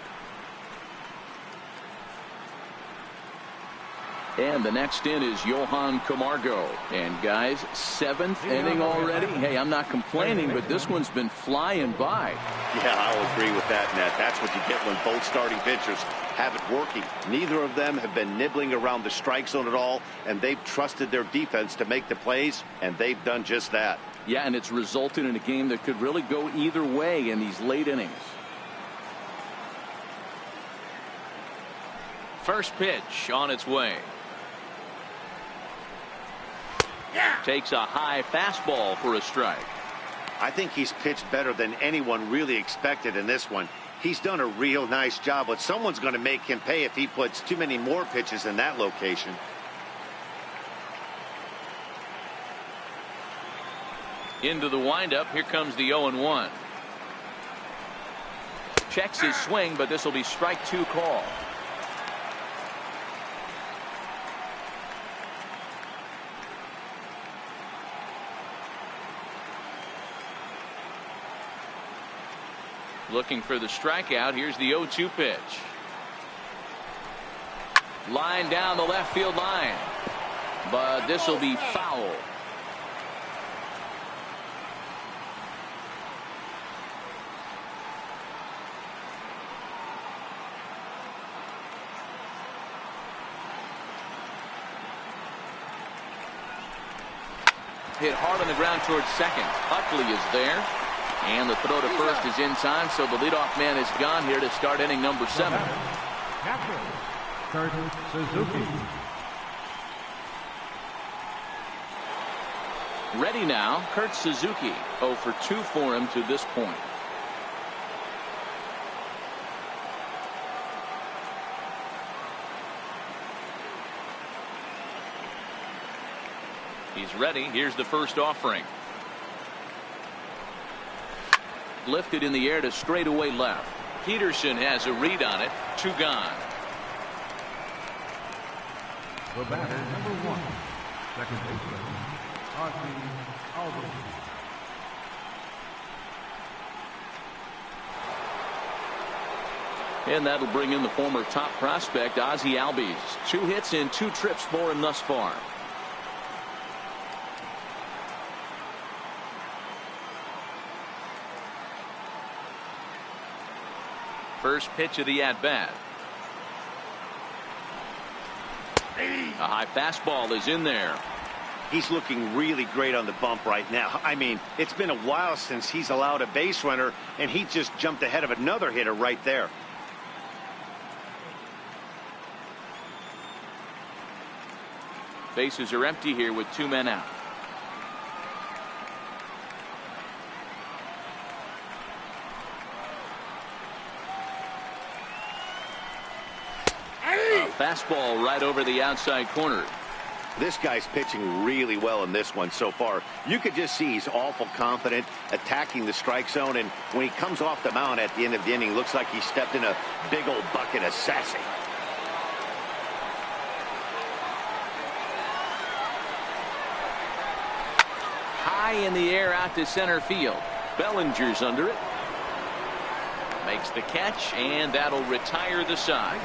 S1: And the next in is Johan Camargo. And guys, 7th inning already. Hey, I'm not complaining, but this one's been flying by.
S2: Yeah, I'll agree with that, Nat. That's what you get when both starting pitchers have it working. Neither of them have been nibbling around the strike zone at all, and they've trusted their defense to make the plays, and they've done just that.
S1: Yeah, and it's resulted in a game that could really go either way in these late innings. First pitch on its way. Takes a high fastball for a strike.
S2: I think he's pitched better than anyone really expected in this one. He's done a real nice job, but someone's going to make him pay if he puts too many more pitches in that location.
S1: Into the windup. Here comes the 0-1. Checks his swing, but this will be strike 2 call. Looking for the strikeout. Here's the 0-2 pitch. Line down the left field line. but this will be foul. Hit hard on the ground towards second. Utley is there. And the throw to first is in time, so the leadoff man is gone here to start inning number 7.
S3: Captain, Kurt Suzuki.
S1: Ready now, Kurt Suzuki. 0 for 2 for him to this point. He's ready. Here's the first offering. Lifted in the air to straightaway left. Peterson has a read on it. 2 gone.
S3: The batter, number 1, second baseman, Ozzie Albies.
S1: And that'll bring in the former top prospect, Ozzie Albies. 2 hits in 2 trips for him thus far. First pitch of the at-bat. A high fastball is in there.
S2: He's looking really great on the bump right now. I mean, it's been a while since he's allowed a base runner, and he just jumped ahead of another hitter right there.
S1: Bases are empty here with 2 men out. Fastball right over the outside corner.
S2: This guy's pitching really well in this one so far. You could just see he's awful confident attacking the strike zone, and when he comes off the mound at the end of the inning, looks like he stepped in a big old bucket of sassy.
S1: High in the air out to center field. Bellinger's under it. Makes the catch, and that'll retire the side.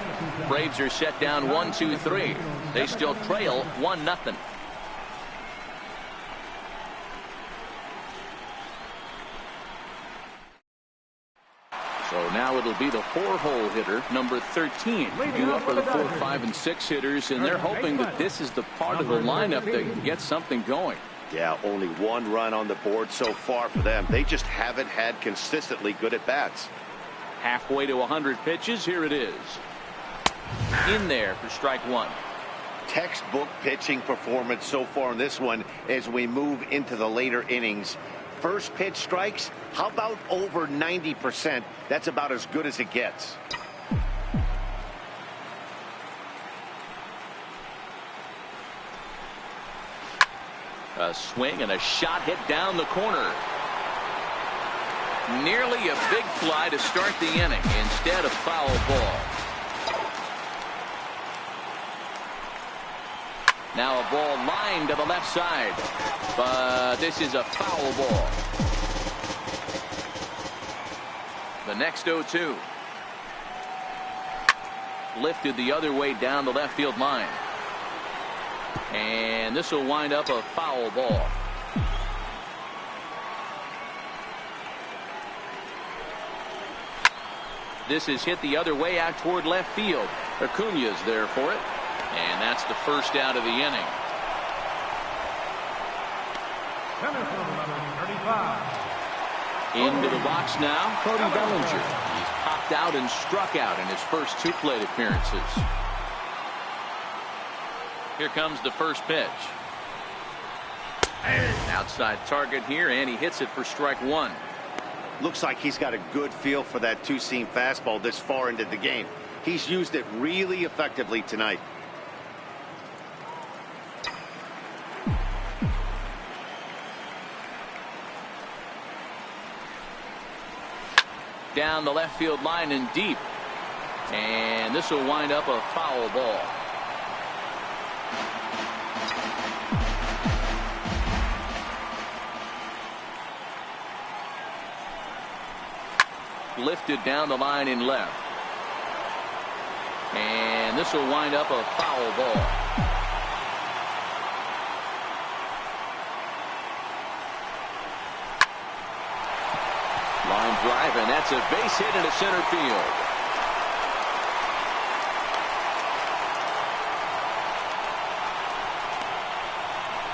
S1: Braves are set down 1-2-3. They still trail 1-0. So now it'll be the 4-hole hitter, number 13. Due up for the 4, 5, and 6 hitters, and they're hoping that this is the part of the lineup that can get something going.
S2: Yeah, only 1 run on the board so far for them. They just haven't had consistently good at-bats.
S1: Halfway to 100 pitches. Here it is. In there for strike 1.
S2: Textbook pitching performance so far in this one as we move into the later innings. First pitch strikes, how about over 90%? That's about as good as it gets.
S1: A swing and a shot hit down the corner. Nearly a big fly to start the inning. Instead, a foul ball. Now a ball lined to the left side. But this is a foul ball. The next 0-2. Lifted the other way down the left field line. And this will wind up a foul ball. This is hit the other way out toward left field. Acuna's there for it. And that's the first out of the inning.
S3: Center field, number 35.
S1: Into the box now, Cody Bellinger. He's popped out and struck out in his first 2 plate appearances. Here comes the first pitch. Outside target here, and he hits it for strike 1.
S2: Looks like he's got a good feel for that 2-seam fastball this far into the game. He's used it really effectively tonight.
S1: Down the left field line and deep. And this will wind up a foul ball. Lifted down the line in left. And this will wind up a foul ball. Line drive, and that's a base hit into center field.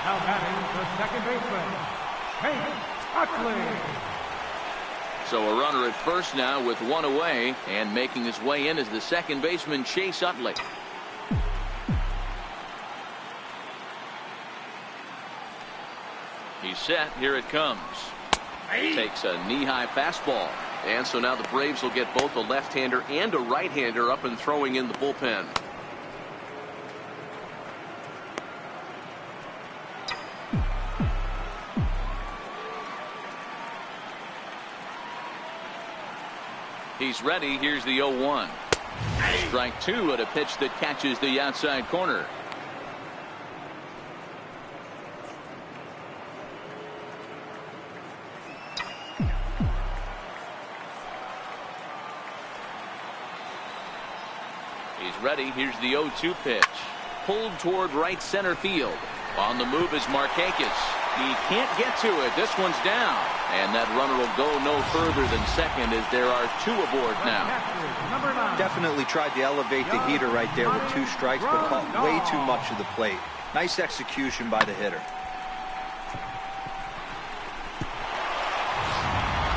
S3: Now batting for second baseman, Chase Utley.
S1: So a runner at first now with one away, and making his way in is the second baseman, Chase Utley. He's set. Here it comes. Takes a knee-high fastball. And so now the Braves will get both a left-hander and a right-hander up and throwing in the bullpen. He's ready. Here's the 0-1. Strike two at a pitch that catches the outside corner. He's ready. Here's the 0-2 pitch. Pulled toward right center field. On the move is Markakis. He can't get to it. This one's down. And that runner will go no further than second as there are two aboard now.
S4: Definitely tried to elevate the heater right there with two strikes, but caught way too much of the plate. Nice execution by the hitter.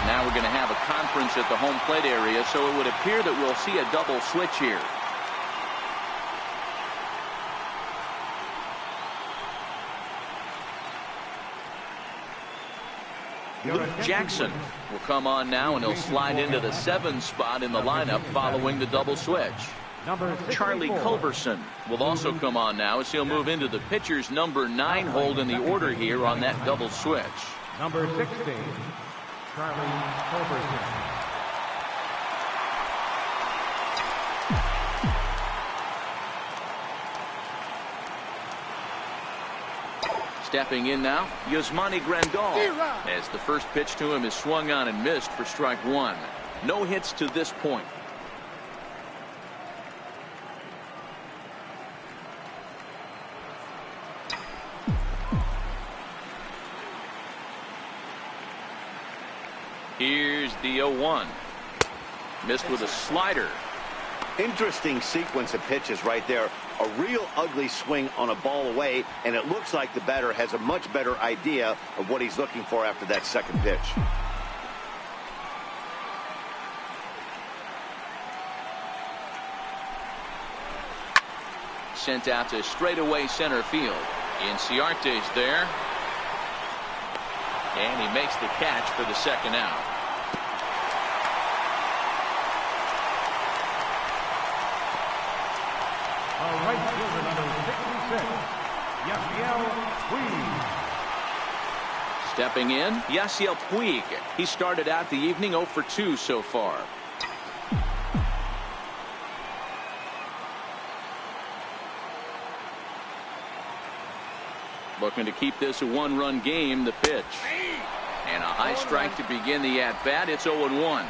S1: Now we're going to have a conference at the home plate area, so it would appear that we'll see a double switch here. Luke Jackson will come on now, and he'll slide into the 7 spot in the lineup following the double switch. Charlie Culberson will also come on now as he'll move into the pitcher's number 9 hold in the order here on that double switch.
S3: Number 16, Charlie Culberson.
S1: Stepping in now, Yasmani Grandal, as the first pitch to him is swung on and missed for strike one. No hits to this point. Here's the 0-1. Missed with a slider.
S2: Interesting sequence of pitches right there. A real ugly swing on a ball away, and it looks like the batter has a much better idea of what he's looking for after that second pitch.
S1: Sent out to straightaway center field. Inciarte's there. And he makes the catch for the second out.
S3: Right fielder number 66, Yasiel Puig.
S1: Stepping in, Yasiel Puig. He started out the evening 0 for 2 so far. Looking to keep this a one-run game. The pitch. And a high strike to begin the at-bat. It's 0-1.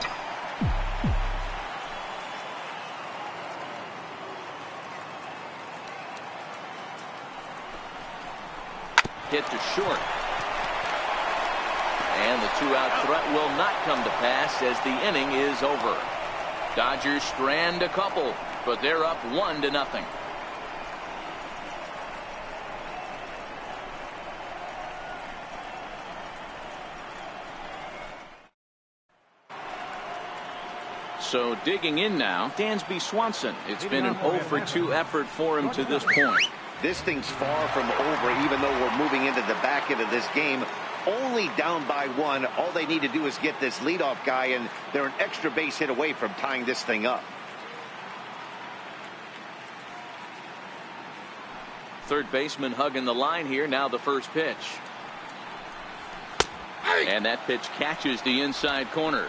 S1: Hit to short. And the two-out threat will not come to pass as the inning is over. Dodgers strand a couple, but they're up 1-0. So digging in now, Dansby Swanson. It's been an 0 for 2 effort for him to this point.
S2: This thing's far from over, even though we're moving into the back end of this game. Only down by 1. All they need to do is get this leadoff guy, and they're an extra base hit away from tying this thing up.
S1: Third baseman hugging the line here. Now the first pitch. And that pitch catches the inside corner.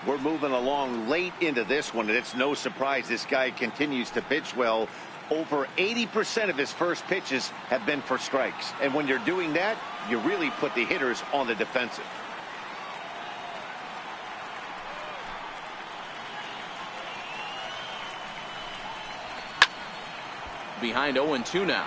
S2: We're moving along late into this one, and it's no surprise this guy continues to pitch well. Over 80% of his first pitches have been for strikes. And when you're doing that, you really put the hitters on the defensive.
S1: Behind 0-2 now.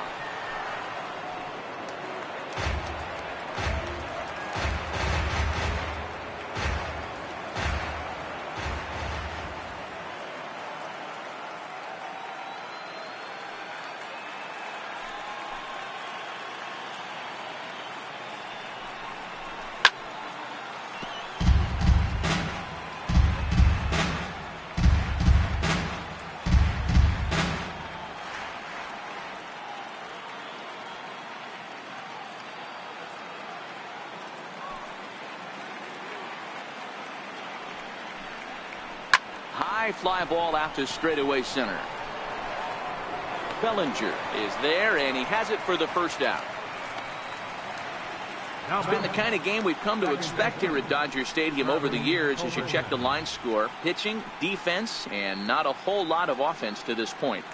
S1: high fly ball out to straightaway center. Bellinger is there, and he has it for the first out. It's been the kind of game we've come to expect here at Dodger Stadium over the years as you check the line score. Pitching, defense, and not a whole lot of offense to this point.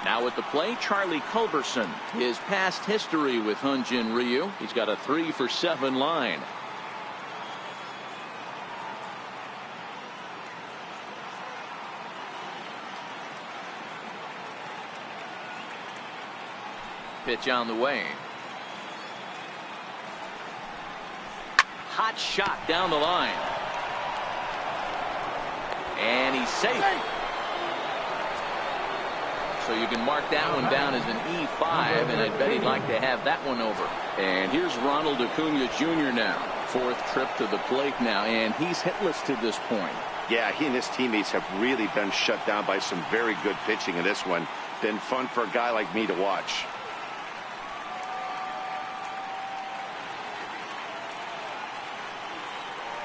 S1: Now at the plate, Charlie Culberson. His past history with Hyunjin Ryu. He's got a 3-for-7 line. Pitch on the way. Hot shot down the line. And he's safe. So you can mark that one down as an E5, and I bet he'd like to have that one over. And here's Ronald Acuna Jr. now. 4th trip to the plate now, and he's hitless to this point.
S2: Yeah, he and his teammates have really been shut down by some very good pitching in this one. Been fun for a guy like me to watch.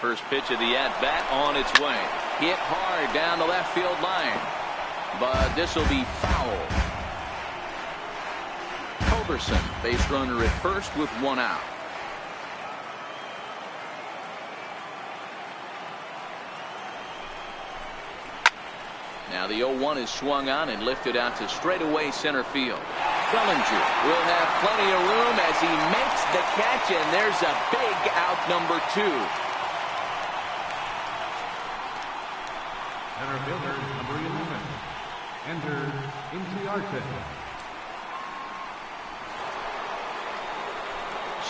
S1: First pitch of the at-bat on its way. Hit hard down the left field line. But this will be foul. Culberson, base runner at first with 1 out. Now the 0-1 is swung on and lifted out to straightaway center field. Bellinger will have plenty of room as he makes the catch, and there's a big out, number 2.
S3: Center fielder, number 11, Ender Inciarte.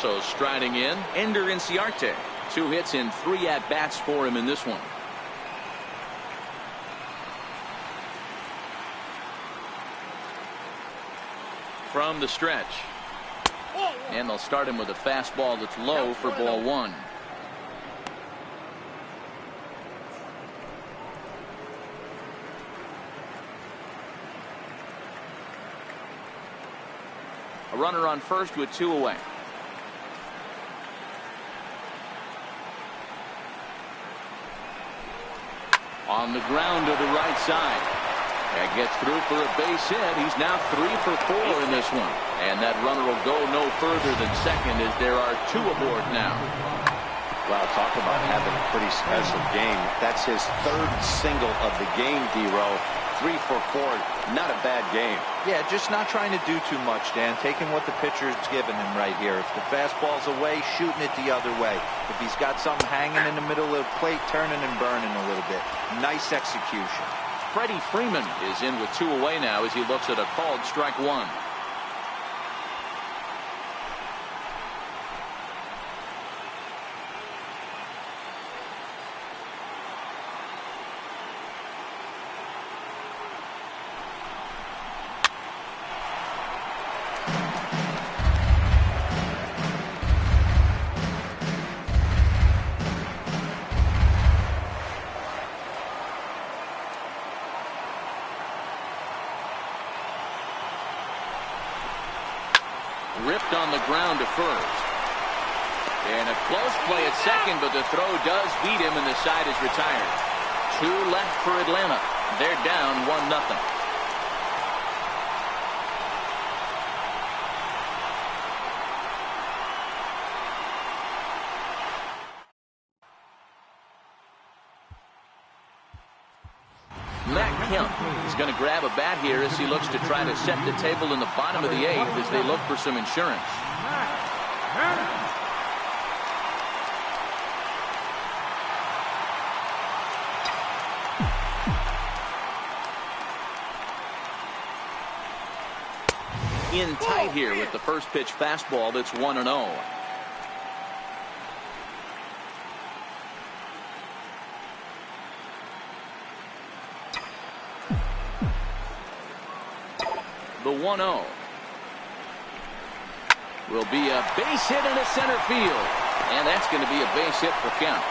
S1: So striding in, Ender Inciarte. 2 hits and 3 at-bats for him in this one. From the stretch. And they'll start him with a fastball that's low for ball 1. A runner on first with 2 away. On the ground to the right side. That gets through for a base hit. He's now 3 for 4 in this one. And that runner will go no further than second as there are 2 aboard now.
S2: Wow, talk about having a pretty special game. That's his 3rd single of the game, D-Row. 3 for 4. Not a bad game.
S4: Yeah, just not trying to do too much, Dan. Taking what the pitcher's given him right here. If the fastball's away, shooting it the other way. If he's got something hanging in the middle of the plate, turning and burning a little bit. Nice execution.
S1: Freddie Freeman is in with 2 away now as he looks at a called strike 1. Ripped on the ground to first. And a close play at second, but the throw does beat him and the side is retired. 2 left for Atlanta. They're down 1-0. Matt Kemp is going to grab a bat here as he looks to try to set the table in the bottom of the 8th as they look for some insurance. In tight here with the first pitch fastball that's 1-0. The 1-0 will be a base hit into center field, and that's going to be a base hit for count.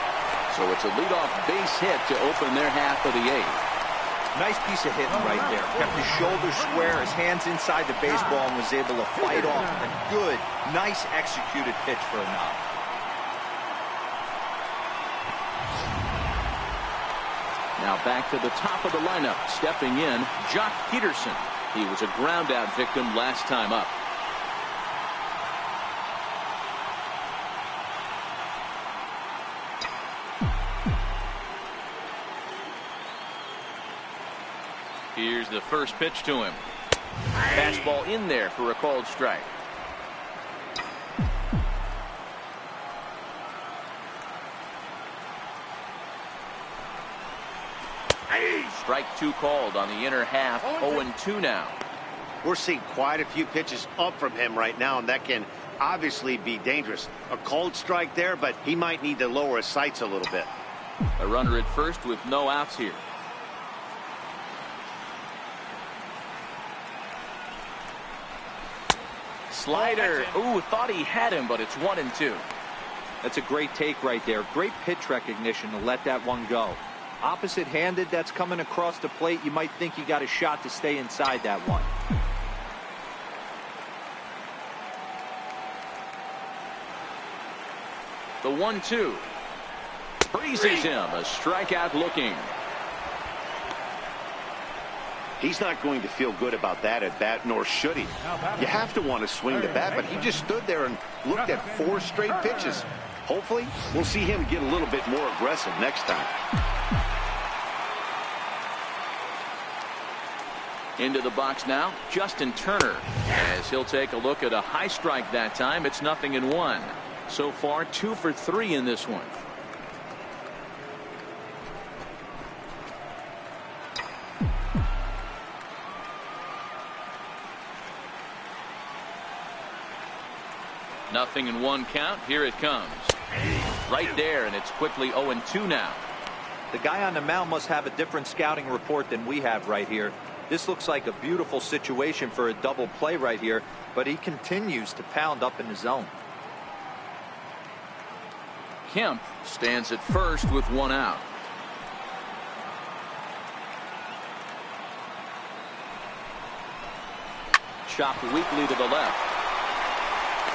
S1: So it's a leadoff base hit to open their half of the 8th.
S4: Nice piece of hitting right there. Kept his shoulders square, his hands inside the baseball, and was able to fight off a good, nice executed pitch for a knock.
S1: Now back to the top of the lineup. Stepping in, Jock Peterson. He was a ground out victim last time up. Here's the first pitch to him. Fastball in there for a called strike. Strike two called on the inner half. 0-2 now.
S2: We're seeing quite a few pitches up from him right now, and that can obviously be dangerous. A called strike there, but he might need to lower his sights a little bit.
S1: A runner at first with no outs here. Slider. Ooh, thought he had him, but it's 1-2.
S4: That's a great take right there. Great pitch recognition to let that one go. Opposite-handed, that's coming across the plate. You might think you got a shot to stay inside that one.
S1: The 1-2. Freezes him. A strikeout looking.
S2: He's not going to feel good about that at bat, nor should he. You have to want to swing the bat, but he just stood there and looked at 4 straight pitches. Hopefully, we'll see him get a little bit more aggressive next time.
S1: Into the box now, Justin Turner, as he'll take a look at a high strike that time. It's 0-1. So far, 2 for 3 in this one. Nothing in 1 count. Here it comes. Right there, and it's quickly 0-2 now.
S4: The guy on the mound must have a different scouting report than we have right here. This looks like a beautiful situation for a double play right here, but he continues to pound up in the zone.
S1: Kemp stands at first with 1 out. Chopped weakly to the left.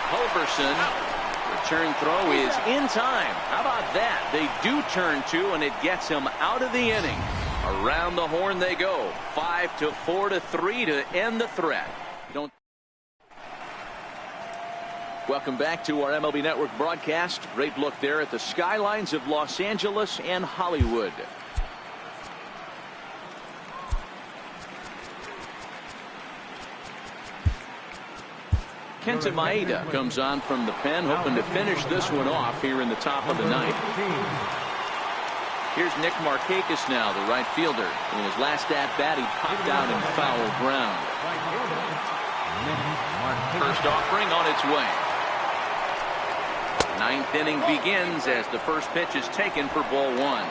S1: Culberson. Return throw is in time. How about that? They do turn 2, and it gets him out of the inning. Around the horn they go. 5-4-3 to end the threat. Welcome back to our MLB Network broadcast. Great look there at the skylines of Los Angeles and Hollywood. Kenta Maeda comes on from the pen, hoping to finish this one off here in the top of the ninth. Here's Nick Markakis now, the right fielder. In his last at-bat, he popped out in foul ground. First offering on its way. 9th inning begins as the first pitch is taken for ball 1.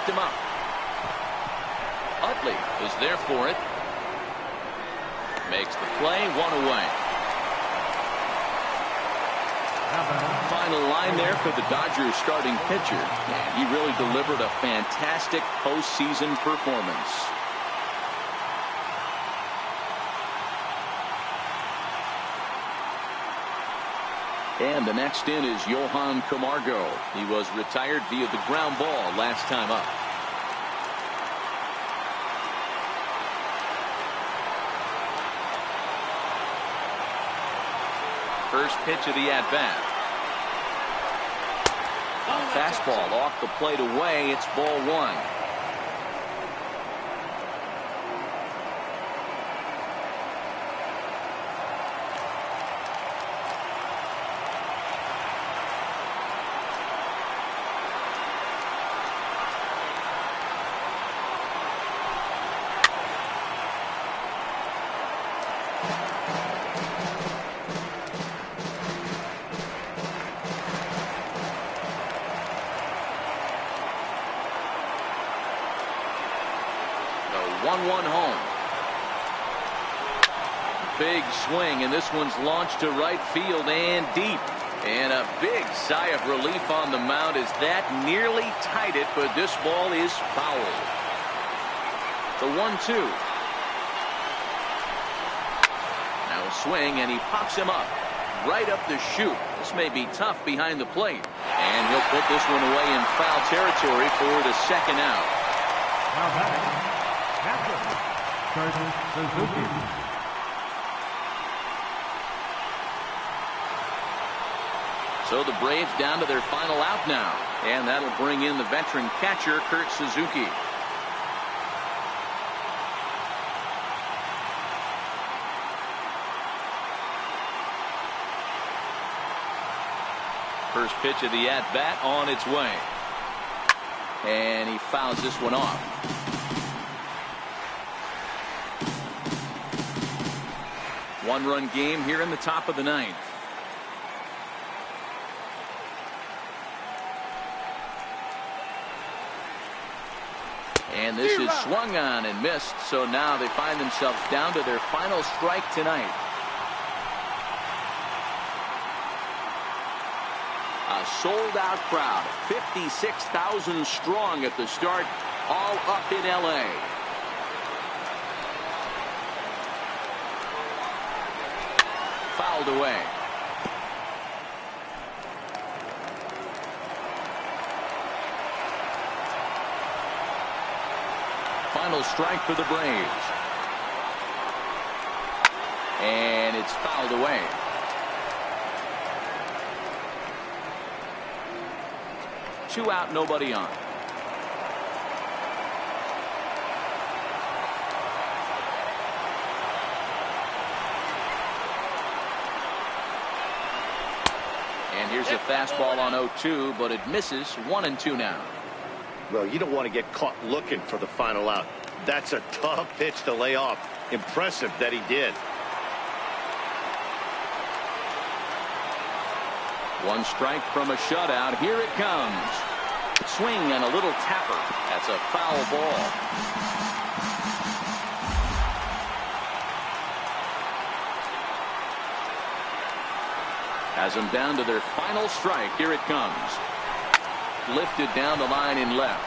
S1: Him up. Utley is there for it. Makes the play, 1 away. Final line there for the Dodgers starting pitcher. And he really delivered a fantastic postseason performance. And the next in is Johan Camargo. He was retired via the ground ball last time up. First pitch of the at-bat. Fastball off the plate away. It's ball 1. 1-1 home. Big swing, and this one's launched to right field and deep. And a big sigh of relief on the mound as that nearly tied it, but this ball is foul. The 1-2. Now a swing, and he pops him up. Right up the chute. This may be tough behind the plate. And he'll put this one away in foul territory for the second out.
S3: Now batting, catcher, Suzuki.
S1: So the Braves down to their final out now. And that'll bring in the veteran catcher, Kurt Suzuki. First pitch of the at-bat on its way. And he fouls this one off. One-run game here in the top of the ninth. And this is swung on and missed. So now they find themselves down to their final strike tonight. A sold-out crowd, 56,000 strong at the start, all up in L.A. Fouled away. Final strike for the Braves. And it's fouled away. Two out, nobody on. And here's a fastball on 0-2, but it misses. 1-2 now.
S2: Well, you don't want to get caught looking for the final out. That's a tough pitch to lay off. Impressive that he did.
S1: One strike from a shutout. Here it comes. Swing and a little tapper. That's a foul ball. Has them down to their final strike. Here it comes. Lifted down the line in left.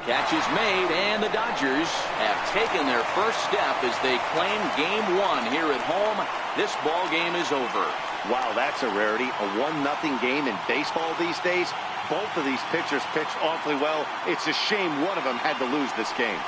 S1: Catch is made, and the Dodgers have taken their first step as they claim Game 1 here at home. This ball game is over.
S2: Wow, that's a rarity. A 1-0 game in baseball these days. Both of these pitchers pitched awfully well. It's a shame one of them had to lose this game.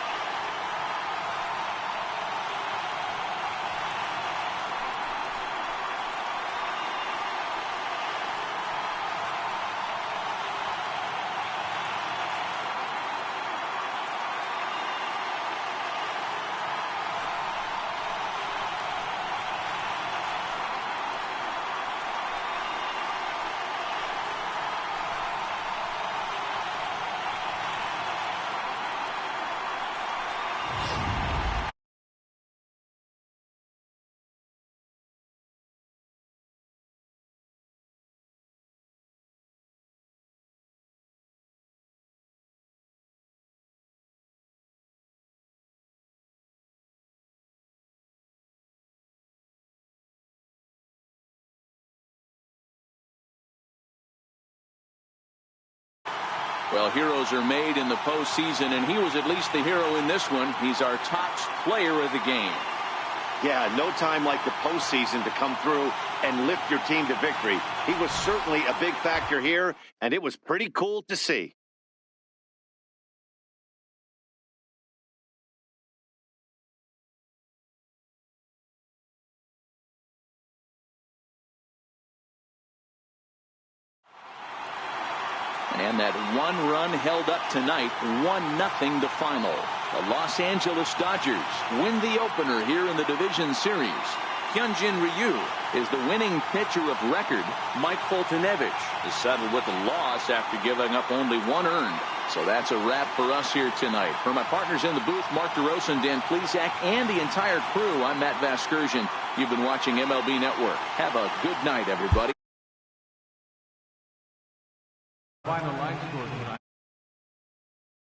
S1: Well, heroes are made in the postseason, and he was at least the hero in this one. He's our top player of the game.
S2: Yeah, no time like the postseason to come through and lift your team to victory. He was certainly a big factor here, and it was pretty cool to see.
S1: And that one run held up tonight, 1-0 the final. The Los Angeles Dodgers win the opener here in the division series. Hyunjin Ryu is the winning pitcher of record. Mike Foltynewicz is settled with a loss after giving up only one earned. So that's a wrap for us here tonight. For my partners in the booth, Mark DeRosa and Dan Plesac, and the entire crew, I'm Matt Vasgersian. You've been watching MLB Network. Have a good night, everybody.
S3: Final line.